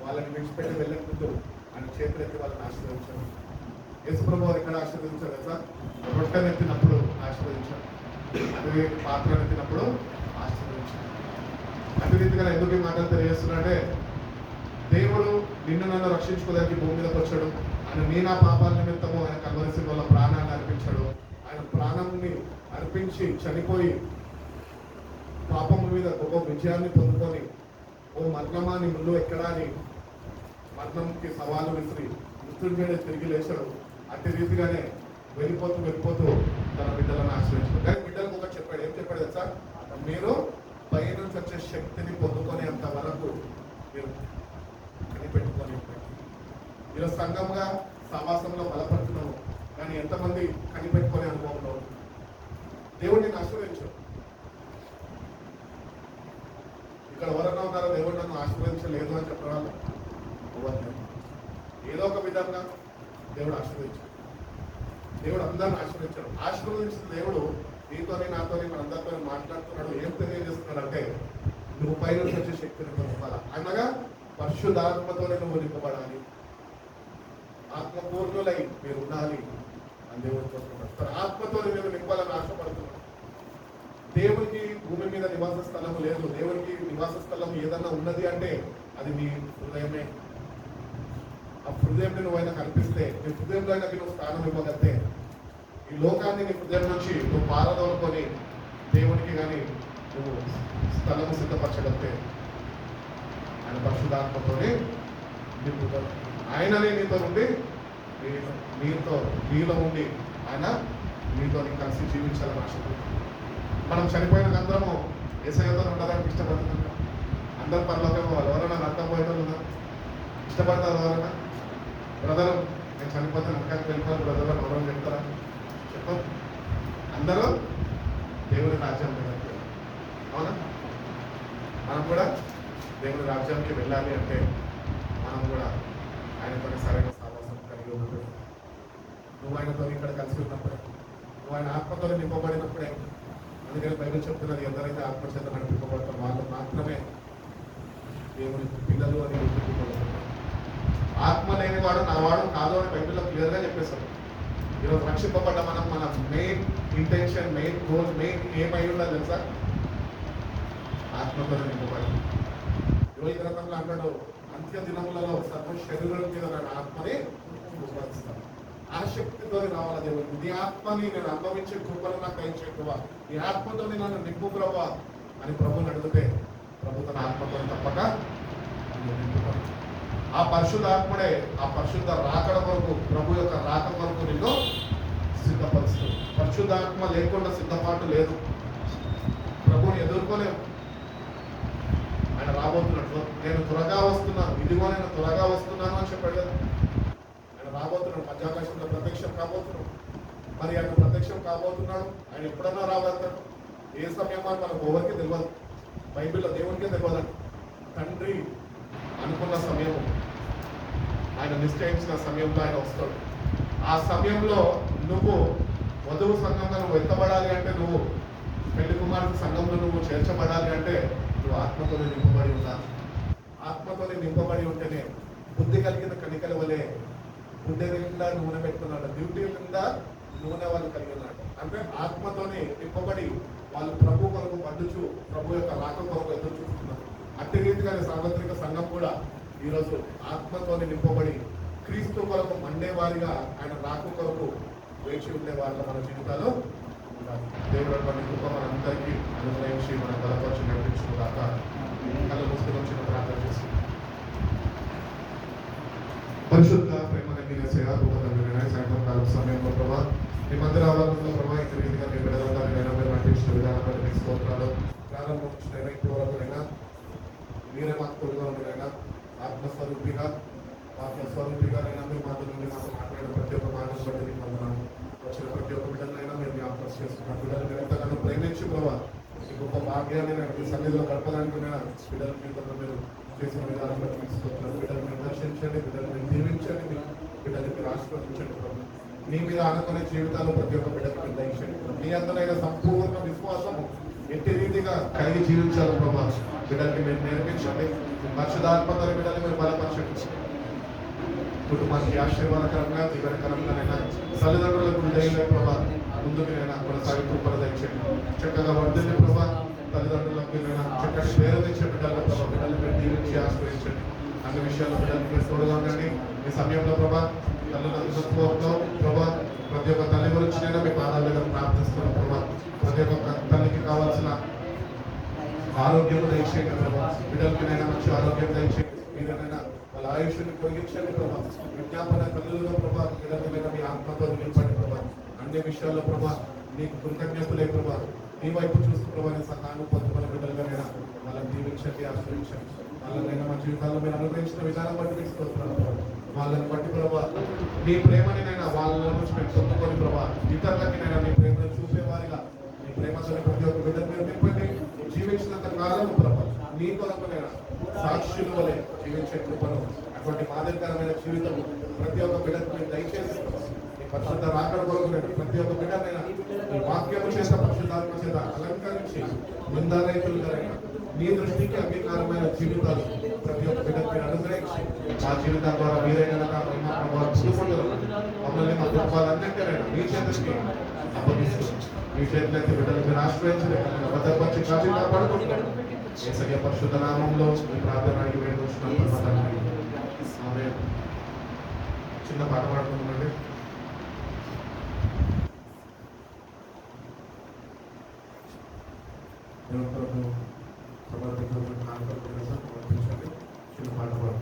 వాళ్ళని విడిచిపెట్టి వెళ్ళే ముందు ఆయన చేతులెత్తి వాళ్ళని ఆశీర్వదించాడు. యేసుప్రభు వారు ఎక్కడ ఆశీర్వదించాడు కదా? రొట్టెనెత్తినప్పుడు ఆశీర్వదించాడు, అదే పాత్రనెత్తినప్పుడు ఆశీర్వదించాడు. అదే రీతిగా ఎందుకు ఈ మాటలు తెలియజేస్తున్నాడే, దేవుడు నిన్ను నన్ను రక్షించుకోవడానికి భూమి మీదకి వచ్చాడు. ఆయన నీ నా పాపాల నిమిత్తము ఆయన కల్వరి శిలువలో ప్రాణాన్ని అర్పించాడు. ఆయన ప్రాణాన్ని అర్పించి చనిపోయి పాపము మీద గొప్ప విజయాన్ని పొందుకొని, ఓ మరణమా నీ ముళ్ళు ఎక్కడా అని మరణంకి సవాలు విసిరి మృత్యుంజయుడే తిరిగి లేచాడు. అట్టి రీతిగానే వెళ్ళిపోతూ తన బిడ్డలను ఆశ్రయించాడు. కానీ బిడ్డలకు ఒకటి చెప్పాడు. ఏం చెప్పాడు తెలుసా? మీరు పై నుంచి వచ్చే శక్తిని పొందుకునేంత వరకు మీరు కనిపెట్టుకొని. ఈరోజు సంఘంగా సమాసంలో బలపడుతున్నాము, కానీ ఎంతమంది కనిపెట్టుకునే అనుభవంలో దేవుడిని ఆశీర్వదించాడు. ఇక్కడ ఎవరన్నా ఉన్నారో దేవుడు నన్ను ఆశీర్వదించలేదు అని చెప్పడం ఏదో ఒక విధంగా దేవుడు ఆశీర్వదించాడు. దేవుడు అందరిని ఆశీర్వదించాడు. ఆశీర్వదించిన దేవుడు నీతోని నాతోని మనందరితో మాట్లాడుతున్నాడు. ఏం తెలియజేస్తున్నాడు అంటే, నువ్వు పైన వచ్చే శక్తిని పొందాలా, అనగా పరిశుద్ధాత్మతోనే నువ్వు నింపబడాలి, ఆత్మపూర్ణులై మీరు ఉండాలి అని దేవుడు కోరుతున్నాడు. తన ఆత్మతో నేను నింపాలని ఆశపడుతున్నాడు. దేవునికి భూమి మీద నివాస స్థలం లేదు. దేవునికి నివాస స్థలం ఏదన్నా ఉన్నది అంటే అది నీ హృదయమే. ఆ హృదయం నువ్వు ఆయన కనిపిస్తే, నీ హృదయంలో ఆయనకి నువ్వు స్థానం ఇవ్వగలితే, ఈ లోకాన్ని నీ హృదయం నుంచి నువ్వు పారదోలుకొని దేవునికి కానీ నువ్వు స్థలము సిద్ధపరచగలితే ఆయన పరిశుద్ధాత్మతోనే నింపుతాడు. ఆయననే నీతో ఉండి నీలో ఉండి ఆయన మీతో కలిసి జీవించాలని ఆశపడుతుంది. మనం చనిపోయిన అందరము ఏసయ్యతో ఉండడానికి ఇష్టపడుతున్నాం. అందరు పనులకే పోవాలి. ఎవరైనా నరకం పోయేటోళ్ళు ఇష్టపడతారు? ఎవరైనా బ్రదర్ నేను చనిపోతే నరకానికి వెళ్ళిపోవాలి బ్రదర్ ఎవరైనా చెప్తారా? చెప్పం. అందరూ దేవుని రాజ్యం వెళ్ళాలి. అవునా? మనం కూడా దేవుని రాజ్యానికి వెళ్ళాలి అంటే మనం కూడా ఆయనతో సరైన సావాసం కలిగి ఉన్నప్పుడు, నువ్వు ఆయనతో ఇక్కడ కలిసి ఉన్నప్పుడే, నువ్వు ఆయన ఆత్మతో నింపబడినప్పుడే. అందుకని బైబిల్ చెప్తున్నది, ఎందరైతే ఆత్మచేత నడిపింపబడతారు వాళ్ళు మాత్రమే దేవుని పిల్లలు అని గుర్తింపబడుతున్నారు. ఆత్మ లేనివాడు నా వాడు కాదు అని బైబిల్లో క్లియర్గా చెప్పేశారు. ఈరోజు రక్షింపబడ్డ మన main intention, main goal, main ఏమై ఉన్నది తెలుసా? ఆత్మతో నింపబడి. యోగి గ్రంథంలో అంటాడు, అంత్య దినములలో సర్వ శరీరం మీద నా ఆత్మని ఉపయోగిస్తాను. ఆ శక్తితో రావాలి దేవుడు. నీ ఆత్మని నేను అనుభవించే కృపను నాకు దయచే ప్రభువా, నీ ఆత్మతో నన్ను నింపు ప్రభువా అని ప్రభుని అడిగితే ప్రభు తన ఆత్మతో తప్పక నింపుతాడు. ఆ పరిశుద్ధాత్ముడే ఆ పరిశుద్ధ రాకడ కొరకు, ప్రభు యొక్క రాక కొరకు నిన్ను సిద్ధపరుస్తుంది. పరిశుద్ధాత్మ లేకుండా సిద్ధపాటు లేదు. ప్రభుని ఎదుర్కోలేము. ఆయన రాబోతున్నట్లు నేను త్వరగా వస్తున్నాను, ఇదిగో నేను త్వరగా వస్తున్నాను అని చెప్పాడు కదా. ఆయన రాబోతున్నాడు, మధ్యాకాశంలో ప్రత్యక్షం కాబోతున్నాడు. మరి ఆయన ప్రత్యక్షం కాబోతున్నాడు. ఆయన ఎప్పుడన్నా రాబోతాడు. ఏ సమయం అని మనకు ఎవరికి తెలియదు. బైబిల్లో దేవునికే తెలియదు. తండ్రి అనుకున్న సమయం, ఆయన నిశ్చయించిన సమయంలో ఆయన వస్తాడు. ఆ సమయంలో నువ్వు వధువు సంఘంలో నువ్వు ఎత్తబడాలి అంటే, నువ్వు పెళ్లి కుమార్తె సంఘంలో నువ్వు చేర్చబడాలి అంటే నువ్వు ఆత్మతో నింపబడి ఉండాలి. ఆత్మతో నింపబడి ఉంటేనే బుద్ధి కలిగిన కణికల వలె బుద్ధి నిండా నూనె పెట్టుకున్నాడు, డ్యూటీ నిండా నూనె వాళ్ళు కలిగి ఉన్నాడు. అంటే ఆత్మతోనే నింపబడి వాళ్ళు ప్రభు కొరకు పడ్డుచు, ప్రభు యొక్క రాక కొరకు ఎదురు చూస్తున్నారు. అట్టి రీతిగానే సార్వత్రిక సంఘం కూడా ఈరోజు ఆత్మతోనే నింపబడి క్రీస్తు కొరకు మండేవారిగా, ఆయన రాక కొరకు వేచి ఉండే వాళ్ళ మన జీవితాలు ఉండాలి. దేవుడు అటువంటి కృప మనందరికీ అనుగ్రహించి మన బలపరిచి నడిపించిన దాకా కళ్ళు మూసుకుని వచ్చిన ప్రార్థన చేసి, పరిశుద్ధ ప్రేమ కలిగిన సాయంత్రం కాలం సమయంలో ప్రభా మీ మందిర ఆవరణలో ప్రభా ఈ రీతిగా మీ బిడ్డలుగా మీరు నటించిన విధానం బట్టి మీకు స్తోత్రాలు. ప్రారంభించిన ఇప్పుడు వరకునైనా మీరే మాకు తోడుగా ఉండరైనా, ఆత్మస్వరూపిగా ఆత్మస్వరూపిగానైనా మీరు మాతో నుండి మాతో మాట్లాడిన ప్రతి ఒక్క మాటను బట్టి మీకు వందనాలు. వచ్చిన ప్రతి ఒక్క బిడ్డలైనా మీరు జ్ఞాపకం చేసుకున్న బిడ్డలు మీరు ఎంతగానో ప్రేమించి ప్రభా ఈ గొప్ప భాగ్యాన్ని నేను మీ సన్నిధిలో గడపడానికి బిడ్డల జీవితంలో మీరు చేసిన విధానం బట్టి మీకు స్తోత్రాలు. బిడ్డలు మీరు దర్శించండి, బిడ్డలు మీరు దీవించండి, బిడ్డలు మీరు ఆశీర్వదించండి ప్రభు. మీ మీద ఆనుకునే జీవితాలు ప్రతి ఒక్క బిడ్డకు మీరు దయచేయండి. మీ అందరైన సంపూర్ణ విశ్వాసము ఎట్టి రీతిగా కలిగి జీవించాలి ప్రభా బిడ్డలకి మీరు నేర్పించండి. పరిశుద్ధాత్మతో బిడ్డలు మీరు బలపరచండి. కుటుంబానికి ఆశీర్వాదకరంగా దీవెనకరంగానైనా తల్లిదండ్రులకు దయలే ప్రభా ముందుకునైనా కొనసాగి కృపను దయచేయండి. చక్కగా వర్ధిల్లి ప్రభా తల్లిదండ్రులకు చక్కటి పేరు తెచ్చే బిడ్డల ప్రభా బిడ్డలు మీరు దీవించి ఆశ్రయించండి. అన్ని విషయాల్లో బిడ్డలు మీరు తోడుగా ఉండండి. ఈ సమయంలో ప్రభా తల్లిదండ్రులతో ప్రభా ప్రతి ఒక్క తల్లి గురించినైనా మీ పాదాల దగ్గర ప్రార్థిస్తున్నాం ప్రభా. ప్రతి ఒక్క తల్లికి కావాల్సిన ఆరోగ్యం దయచేయండి ప్రభా. బిడ్డలకినైనా మంచి ఆరోగ్యం దయచేయండి. మీరైనా వాళ్ళ ఆయుష్ని పొడిగించండి ప్రభా. విజ్ఞాపన తల్లులుగా ప్రభా బిడ్డలకైనా మీ ఆత్మతో నిలబడి ప్రభా. అన్ని విషయాల్లో ప్రభా నీకు కృతజ్ఞతలే ప్రభా. నీ వైపు చూస్తూ ప్రభా నీ సహాయం పొందుకున్న బిడ్డలుగానైనా వాళ్ళని దీవించండి, ఆశ్రయించండి. వాళ్ళనైనా మా జీవితాల్లో మీరు అనుగ్రహించిన విధానం బట్టి మీకు స్తోత్రాలు ప్రభా. వాళ్ళని బట్టి ప్రభా నీ ప్రేమనినైనా వాళ్ళ నుంచి మేము పొందుకొని ప్రభా ఇతరులకినైనా నీ ప్రేమను చూపేవారిగా నీ ప్రేమతో ప్రతి ఒక్క బిడ్డ మీరు నింపండి. జీవించినంత కాలం ప్రభా నీ కొరకునైనా సాక్షుల వలె జీవించే కృపను అటువంటి మాదిరికరమైన జీవితం ప్రతి ఒక్క బిడ్డకు మీరు దయచేసి నీ పరిశుద్ధ రాకడ కొరకు ప్రతి ఒక్క బిడ్డనైనా నీ వాక్యము చేత పరిశుద్ధాత్మ చేత అలంకరించి నిందారహితులుగానైనా నీ దృష్టికి అంగీకారమైన జీవితాలు ప్రతి ఒక్క బిడ్డకు మీరు అనుగ్రహించి మా జీవితం ద్వారా మీరే కనుక పుదుకుంటారు మమ్మల్ని మా కుటుంబాలన్నింటినైనా మీ చేతులకి అప్పగిస్తూ మీ చేతులైతే బిడ్డలు మీరు ఆశ్రయించలే భద్రపరిచి కాచి కాపాడుకుంటారు. యేసయ్య పరిశుద్ధ నామంలో ఈ ప్రార్థన అడిగి వేడుకుంటున్నాం. ఆమె చిన్న పాట పాడుకుంటుందండి. సమర్పించండి. చిన్న పాట పాడు.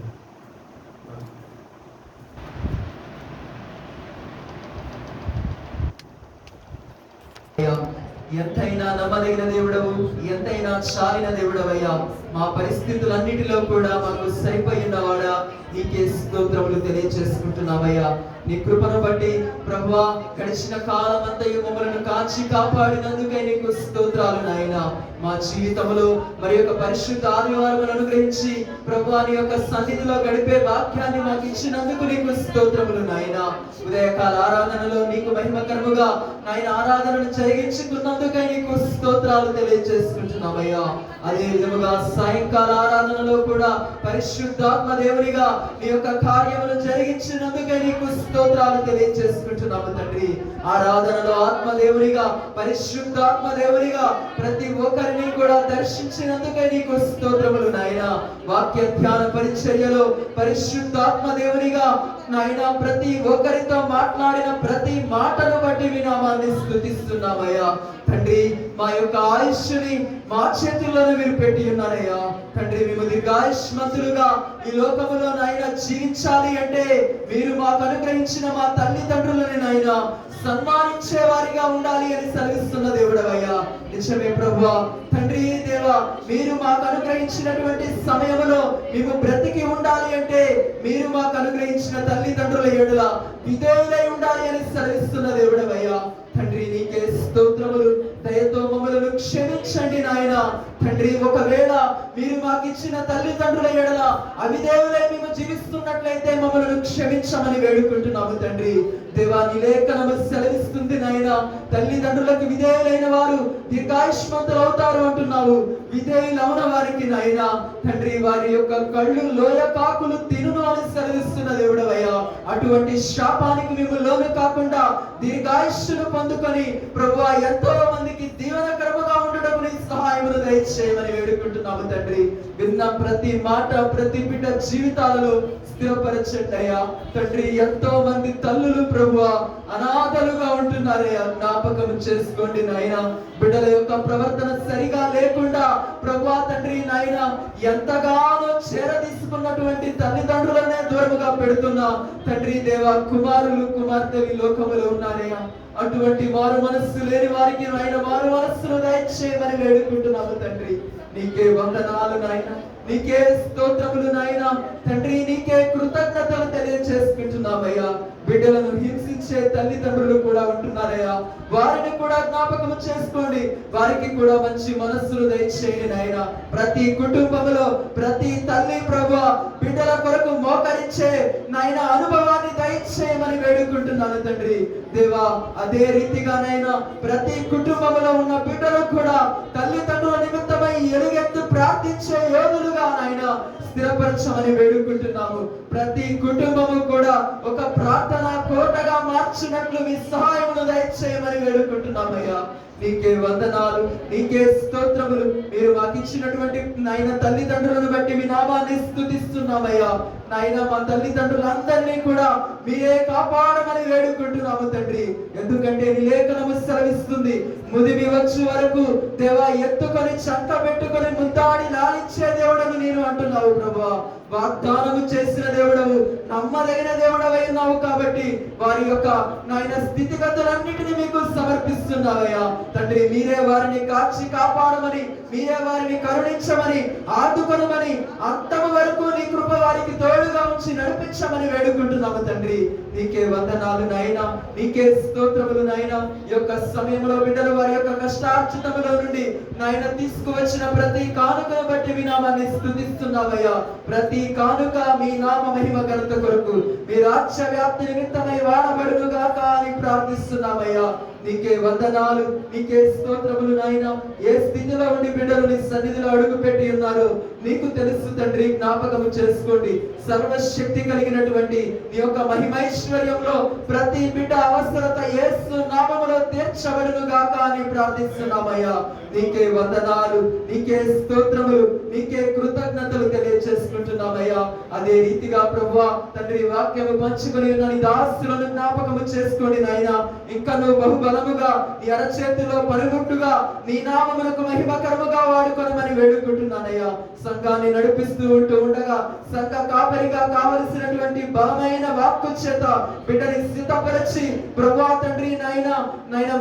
ఎంతైనా నమ్మదగిన దేవుడవు, ఎంతైనా చాలిన దేవుడవయ్యా. మా పరిస్థితులన్నిటిలో కూడా మాకు సరిపోయినవాడా, నీకే స్తోత్రములు తెలియజేసుకుంటున్నామయ్యా. నీ కృపను బట్టి ప్రభువా, గడిచిన కాలం అంతయు మమ్మల్ని కాచి కాపాడినందుకై నీకు స్తోత్రాలు నాయనా. మా జీవితంలో మరి యొక్క పరిశుద్ధ ఆదివారం అనుగ్రహించి ప్రభువా, నీ యొక్క సన్నిధిలో గడిపే వాక్యాన్ని మాకు ఇచ్చినందుకు నీకు స్తోత్రములు నాయనా. ఉదయకాల ఆరాధనలో నీకు మహిమకరముగా నాయన ఆరాధనను జరిగించుకున్నందుకై నీకు స్తోత్రాలు తెలియజేసుకుంటున్నామయ్యా. అదే విధముగా సాయంకాల ఆరాధనలో కూడా పరిశుద్ధాత్మ దేవునిగా నీ యొక్క కార్యములు జరిగించినందుకై నీకు స్తోత్రాలు తెలియజేసుకుంటున్నాము తండ్రి. ఆరాధనలో ఆత్మదేవునిగా, పరిశుద్ధాత్మ దేవునిగా ప్రతి ఒక్కరిని కూడా దర్శించినందుకై నీకు స్తోత్రములు నాయన. వాక్య ధ్యాన పరిచర్యలో పరిశుద్ధాత్మ దేవునిగా నాయన ప్రతి ఒక్కరితో మాట్లాడిన ప్రతి మాటను బట్టి మీ నామాన్ని స్తుతిస్తున్నామయ్యా. తండ్రి, మా యొక్క ఆయుష్ని మా చేతుల్లోనే మీరు పెట్టి ఉన్నారయ్యా. తండ్రి, మేము దీర్ఘాయుష్మంతులుగా ఈ లోకములో నాయన జీవించాలి అంటే మీరు మాకు అనుగ్రహించిన మా తల్లిదండ్రులని నాయన సన్మానించే వారిగా ఉండాలి అని సెలవిస్తున్న దేవుడవయ్యా. నిజమే ప్రభువా. తండ్రి దేవా, మీరు మాకు అనుగ్రహించినటువంటి సమయంలో మేము బ్రతికి ఉండాలి అంటే మీరు మాకు అనుగ్రహించిన తల్లిదండ్రుల ఎడల విధేయులై ఉండాలి అని సెలవిస్తున్న దేవుడవయ్యా. తండ్రి, నీకే స్తోత్రములు. దయతో మమ్మలను క్షమించండి నాయన. తండ్రి, ఒకవేళ మీరు మాకు ఇచ్చిన తల్లిదండ్రుల ఎడల అవిధేయులై మేము జీవిస్తున్నట్లయితే మమ్మలను క్షమించమని వేడుకుంటున్నాము తండ్రి. దేవా, నీ లేఖనము సెలవిస్తుంది నాయన, తల్లిదండ్రులకు విధేయులైన వారు దీర్ఘాయుష్మంతులు అవుతారు అంటున్నావు. విధేయులైన వారికి నాయన తండ్రి, వారి యొక్క కళ్ళు లోయ కాకులు తినును అని సెలవిస్తున్న దేవుడవయ్యా. అటువంటి శాపానికి మేము లోను కాకుండా దీర్ఘాయుష్ను పొందుకొని ప్రభువా ఎంతో మందికి దీవెనకరముగా ఉండడం నీ సహాయమును దయచేయమని వేడుకుంటున్నాము తండ్రి. విన్న ప్రతి మాట ప్రతి బిడ్డ జీవితాలలో స్థిరపరచండి అయ్యా. తండ్రి, ఎంతో మంది తల్లులు ప్రభువా అనాథలుగా ఉంటున్నారయ్యా. జ్ఞాపకం చేసుకోండి నాయన. బిడ్డల యొక్క ప్రవర్తన సరిగా లేకుండా ప్రభువా తండ్రి నాయన ఎంతగానో చేరదీసుకున్నటువంటి తల్లిదండ్రులనే దూరముగా పెడుతున్నా తండ్రి దేవా, కుమారులు కుమార్తెలు లోకములో ఉన్నారయ్యా. అటువంటి మారు మనస్సు లేని వారికి నాయన మారు మనస్సును దయచేయమని వేడుకుంటున్నాము తండ్రి. నీకే వందనాలు నాయన, నీకే స్తోత్రములు నాయన. తండ్రి, నీకే కృతజ్ఞతలు తెలియజేసుకుంటున్నామయ్యా. బిడ్డలను హింసించే తల్లిదండ్రులు కూడా ఉంటున్నారయ్యా. వారిని కూడా జ్ఞాపకం చేసుకోండి. వారికి కూడా మంచి మనస్సులు దయచేయండి నాయన. ప్రతి కుటుంబంలో ప్రతి తల్లి ప్రభువా బిడ్డల కొరకు మోకరించే నాయన అనుభవాన్ని దయచేయమని వేడుకుంటున్నాను తండ్రి దేవా. అదే రీతిగానైనా ప్రతి కుటుంబంలో ఉన్న బిడ్డలు కూడా తల్లిదండ్రుల నిమిత్తమై ఎలుగెత్తు ప్రార్థించే యోధులుగా నాయన స్థిరపరచమని వేడుకుంటున్నాము. ప్రతి కుటుంబము కూడా ఒక ప్రార్థన కోటగా మార్చినట్లు మీ సహాయమును దయచేయమని వేడుకుంటున్నామయ్యా. నీకే వందనాలు, నీకే స్తోత్రములు. మీరు మాకు ఇచ్చినటువంటి నాయన తల్లిదండ్రులను బట్టి మీ నామాన్ని స్తుతిస్తున్నామయ్యా. నాయన, మా తల్లిదండ్రులందరినీ కూడా మీరే కాపాడమని వేడుకుంటున్నాము తండ్రి. ఎందుకంటే నీ లేఖనము సెలవిస్తుంది, ముదిమి వచ్చే వరకు దేవా ఎత్తుకొని చంక పెట్టుకొని ముద్దాడి లాలించే దేవుడని నేను అంటున్నావు ప్రభువా. వాగ్దానము చేసిన దేవుడవు, నమ్మదగిన దేవుడవై ఉన్నావు కాబట్టి వారి యొక్క నాయన స్థితిగతులన్నిటిని మీకు సమర్పిస్తున్నావయ్యా. తండ్రి, మీరే వారిని కాచి కాపాడమని, మీరే వారిని కరుణించమని, ఆదుకొనమని, అంతము వరకు నీ కృప వారికి తోడుగా ఉంచి నడిపించమని వేడుకుంటున్నాము తండ్రి. నీకే వందనాలు నాయన, నీకే స్తోత్రములు నాయన. ఈ యొక్క సమయంలో బిడ్డలు వారి యొక్క కష్టార్జితములో నుండి నాయన తీసుకువచ్చిన ప్రతి కానుకను బట్టి మీ నామాన్ని స్తుతిస్తున్నామయ్యా. ప్రతి కానుక మీ నామ మహిమ ఘనత కొరకు, మీ రాజ్య వ్యాప్తి నిమిత్తమై వాడబడును గాక అని ప్రార్థిస్తున్నామయ్యా. నీకే వందనాలు, నీకే స్తోత్రములు నాయన. ఏ స్థితిలో ఉండి బిడ్డలు నీ సన్నిధిలో అడుగు పెట్టి ఉన్నారు నీకు తెలుసు తండ్రి. జ్ఞాపకము చేసుకోండి. సర్వశక్తి కలిగినటువంటి నీ యొక్క మహిమైశ్వర్యంలో ప్రతి బిడ్డ అవసరత యేసు నామములో తీర్చబడును గాక అని ప్రార్థిస్తున్నామయ్యా. నీకే వందనాలు, నీకే స్తోత్రములు, నీకే కృతజ్ఞతలు తెలియజేసుకుంటున్నామయ్యా. అదే రీతిగా ప్రభువా తండ్రి వాక్యము పంచుకొని ఉన్న నీ దాసులను జ్ఞాపకము చేసుకోండి నాయన. ఇంకా నువ్వు బలముగా నీ అరచేతిలో పనిముట్టుగా నీ నామమునకు మహిమకరముగా వాడుకొనమని వేడుకుంటున్నానయ్యా. సంఘాన్ని నడిపిస్తూ ఉండగా సంఘ కాపరిగా కావలసినటువంటి బలమైన వాక్కు చేత బిడ్డని సిద్ధపరిచి ప్రభువా తండ్రి నాయన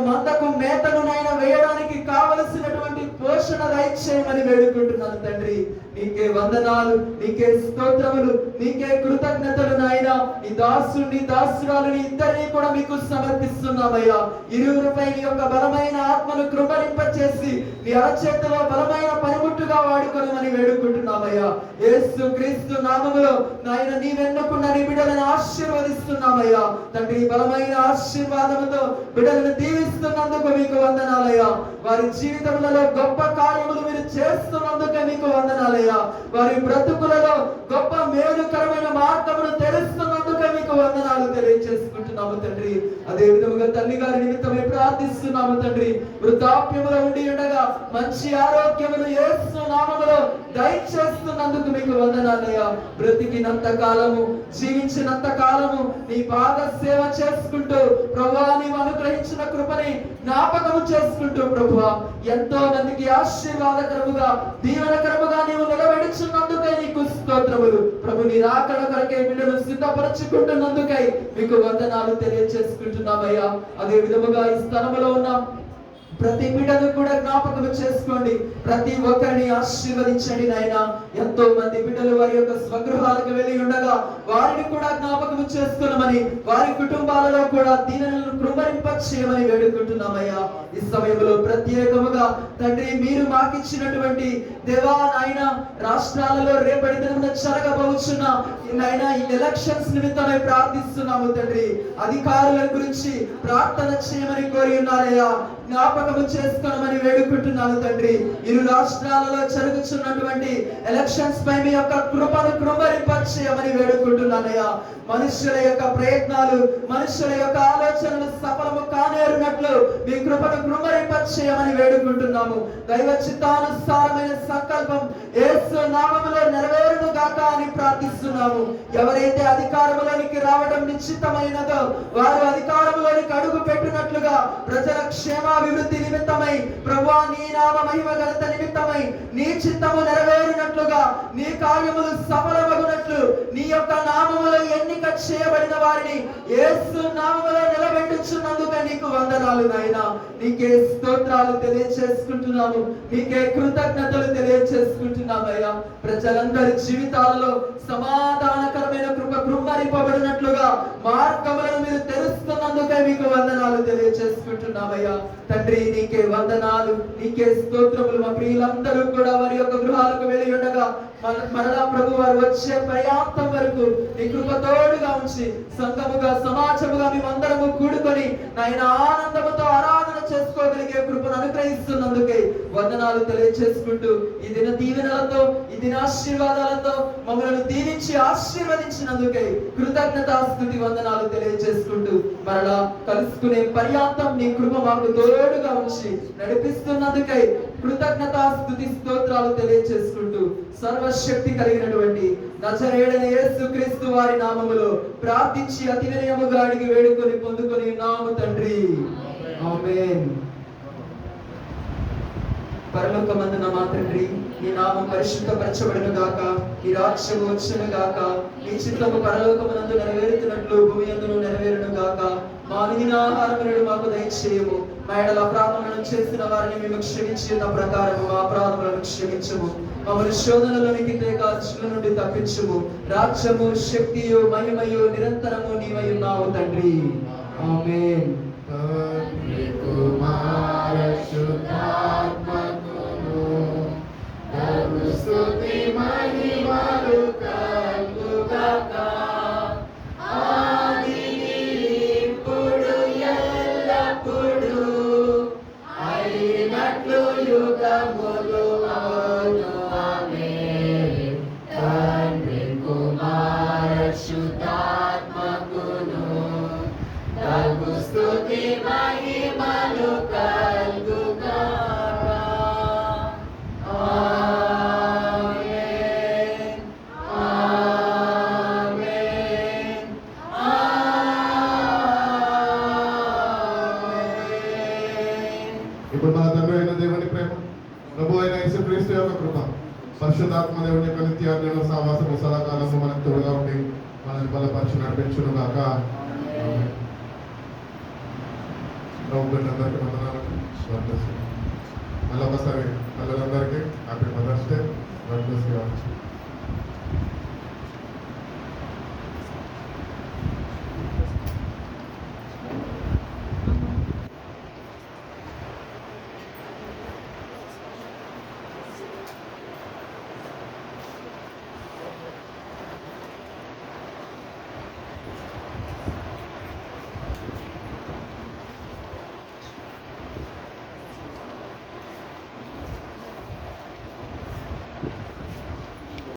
మందకు మేతను వేయడానికి కావలసినటువంటి పోషణ దయచేయమని వేడుకుంటున్నాను తండ్రి. నీకే వందనాలు, నీకే స్తోత్రములు, నీకే కృతజ్ఞతలు నాయన. నీ దాసుని దాసురాలని ఇద్దరిని కూడా మీకు సమర్పిస్తున్నామయ్యా. ఇరువురిపై నీ యొక్క బలమైన ఆత్మను కృపరింపచేసి నీ అరచేతిలో బలమైన పనిముట్టుగా వాడుకొనమని వేడుకుంటున్నామయ్యా. యేసు క్రీస్తు నామములో నాయన నీవెన్నుకున్న నీ బిడ్డలను ఆశీర్వదిస్తున్నామయ్యా తండ్రి. బలమైన ఆశీర్వాదముతో బిడ్డలను దీవిస్తున్నందుకు మీకు వందనాలయ్యా. వారి జీవితములలో గొప్ప కార్యములు మీరు చేస్తున్నందుకు మీకు వందనాలయ్యా. వారి బ్రతుకులలో గొప్ప మేలుకరమైన మార్గమును తెలుస్తున్నందుకు మీకు వందనాలు తెలియజేసుకుంటున్నాము తండ్రి. అదే విధముగా తల్లి గారి నిమిత్తమే ప్రార్థిస్తున్నాము తండ్రి. వృద్ధాప్యములో ఉండి ఉండగా మంచి ఆరోగ్యమును యేసు నామములో దయచేస్తున్నందుకు మీకు వందనాలయ్యా. బ్రతికినంత కాలము, జీవించినంత కాలము నీ పాద సేవ చేసుకుంటూ ప్రభువా నీవు అనుగ్రహించిన కృపని జ్ఞాపకము చేసుకుంటూ ప్రభువా ఎంతో మందికి ఆశీర్వాదకరముగా దీవెనకరముగా నీవు నిలబెడుచున్నందుకై నీకు స్తోత్రములు ప్రభు. నీ రాకడ కొరకై బిడ్డను సిద్ధపరచుకుంటున్నందుకై మీకు వందనాలు తెలియజేసుకుంటున్నామయ్యా. అదే విధముగా ఈ స్థలములో ఉన్న ప్రతి బిడ్డను కూడా జ్ఞాపకం చేసుకోండి. ప్రతి ఒక్కరిని ఆశీర్వదించండి నాయన. ఎంతో మంది బిడ్డలు వారి యొక్క స్వగృహాలకు వెళ్ళి ఉండగా వారిని కూడా జ్ఞాపకం చేసుకోమని, వారి కుటుంబాలలో కూడా దీనులను కృపరింపచేయమని వేడుకుంటున్నామయ్యా. ఈ సమయంలో ప్రత్యేకముగా తండ్రి మీరు మాకిచ్చినటువంటి దేవా నాయన రాష్ట్రాలలో రేపటి దినమున జరగబోచున్న నాయన ఈ ఎలక్షన్స్ నిమిత్తమై ప్రార్థిస్తున్నాము తండ్రి. అధికారుల గురించి ప్రార్థన చేయమని కోరి ఉన్నారయ్యా. జ్ఞాపకము చేసుకోమని వేడుకుంటున్నాను తండ్రి. ఇరు రాష్ట్రాలలో జరుగుతున్నటువంటి ఎలక్షన్స్ పై మీ యొక్క కృపను కృపరింపచేయమని వేడుకుంటున్నానయ్యా. మనుషుల యొక్క ప్రయత్నాలు, మనుషుల యొక్క ఆలోచనలు సఫలము కానేరునట్లు మీ కృపను కృపరింపచేయమని వేడుకుంటున్నాము. దైవ చిత్తానుసారమైన సంకల్పం యేసు నామములో నెరవేరును గాక అని ప్రార్థిస్తున్నాము. ఎవరైతే అధికారములోనికి రావడం నిశ్చితమైనదో వారు అధికారములోనికి అడుగు పెట్టినట్లుగా ప్రజల క్షేమాభివృద్ధి నిమిత్తమై ప్రభువా నీ నామ మహిమ ఘనత నిమిత్తమై నీ చిత్తము నెరవేరినట్లుగా నీ కార్యములు సఫలమగునట్లు నీ యొక్క నామములో ఎన్నిక చేయబడిన వారిని యేసు నామములో నిలబెట్టుచున్నందుకు నీకు వందనాలు నాయనా. నీకే స్తోత్రాలు తెలియజేసుకుంటున్నాము, నీకే కృతజ్ఞతలు తెలియజేసుకుంటున్నామయ్యా. ప్రజలందరి జీవితాలలో సమాధానకరమైన కృప కృమ్మరింపబడినట్లుగా మార్గములను మీరు తెరుస్తున్నందుకే మీకు వందనాలు తెలియజేసుకుంటున్నామయ్యా. తండ్రి నీకే వందనాలు, నీకే స్తోత్రములు. మా ప్రియులందరూ కూడా వారి యొక్క గృహాలకు వెళ్ళి ఉండగా మరలా ప్రభు వారు వచ్చే పర్యాంతం వరకు నీ కృప తోడుగా ఉంచి సంఘముగా సమాజముగా మేమందరము కూడుకొని నాయన ఆనందముతో ఆరాధన చేసుకోగలిగే కృపను అనుగ్రహిస్తున్నందుకే వందనాలు తెలియజేసుకుంటూ ఈ దిన దీవెనలతో, ఈ దిన ఆశీర్వాదాలతో మమ్మల్ని దీవించి ఆశీర్వదించినందుకే కృతజ్ఞతాస్తుతి వందనాలు తెలియజేసుకుంటూ మరలా కలుసుకునే పర్యాంతం నీ కృప మాకు తోడుగా ఉంచి నడిపిస్తున్నందుకై కృతజ్ఞతాస్తుతి స్తోత్రాలు తెలియజేసుకుంటూ సర్వశక్తి కలిగినటువంటి నజరేయుడైన యేసుక్రీస్తు వారి నామములో ప్రార్థించి అతి వినయముగా అడిగి వేడుకొని పొందుకొని నాము తండ్రి, ఆమేన్. పరలోకమందున మా తండ్రి, నీ నామం పరిశుద్ధపరచబడును గాక, నీ రాజ్యము వచ్చును గాక, నీ చిత్తము పరలోకమునందు నెరవేరుతున్నట్లు భూమి యందును నెరవేరును గాక. మా అనుదిన ఆహారమును మాకు దయచేయము. మా ఎడల అపరాధములను చేసిన వారిని మేము క్షమించిన ప్రకారము మా అపరాధములను క్షమించము. మమ్మల్ని శోధనలోనికి తేక శిక్షల నుండి తప్పించుము. రాజ్యము, శక్తియు, మహిమయు నిరంతరము నీవై ఉన్నావు తండ్రి, ఆమేన్. స్తుతి మహిమలు కలుగుగాక. ఆదిని ఇప్పుడు ఎల్లప్పుడు అయినట్లు యుగములు అవును. ఆమేన్. తండ్రి కుమార శుద్ధాత్మకును తగు స్తుతి మహిమలు కలుగుగాక. ఇప్పుడు మన తండ్రి అయిన దేవుని ప్రేమ, ప్రభు అయిన యేసుక్రీస్తు యొక్క కృప, పరిశుద్ధాత్మ దేవుని యొక్క నిత్యాజ్ఞాన సావాసము సదాకాలము మనకు తోడుగా ఉండి మనల్ని బలపరిచి నడిపించును గాక. ప్రభు బిడ్డలందరికీ వందనాలు. God bless you. మళ్ళీ ఒకసారి పిల్లలందరికీ happy mother's day. God bless you all.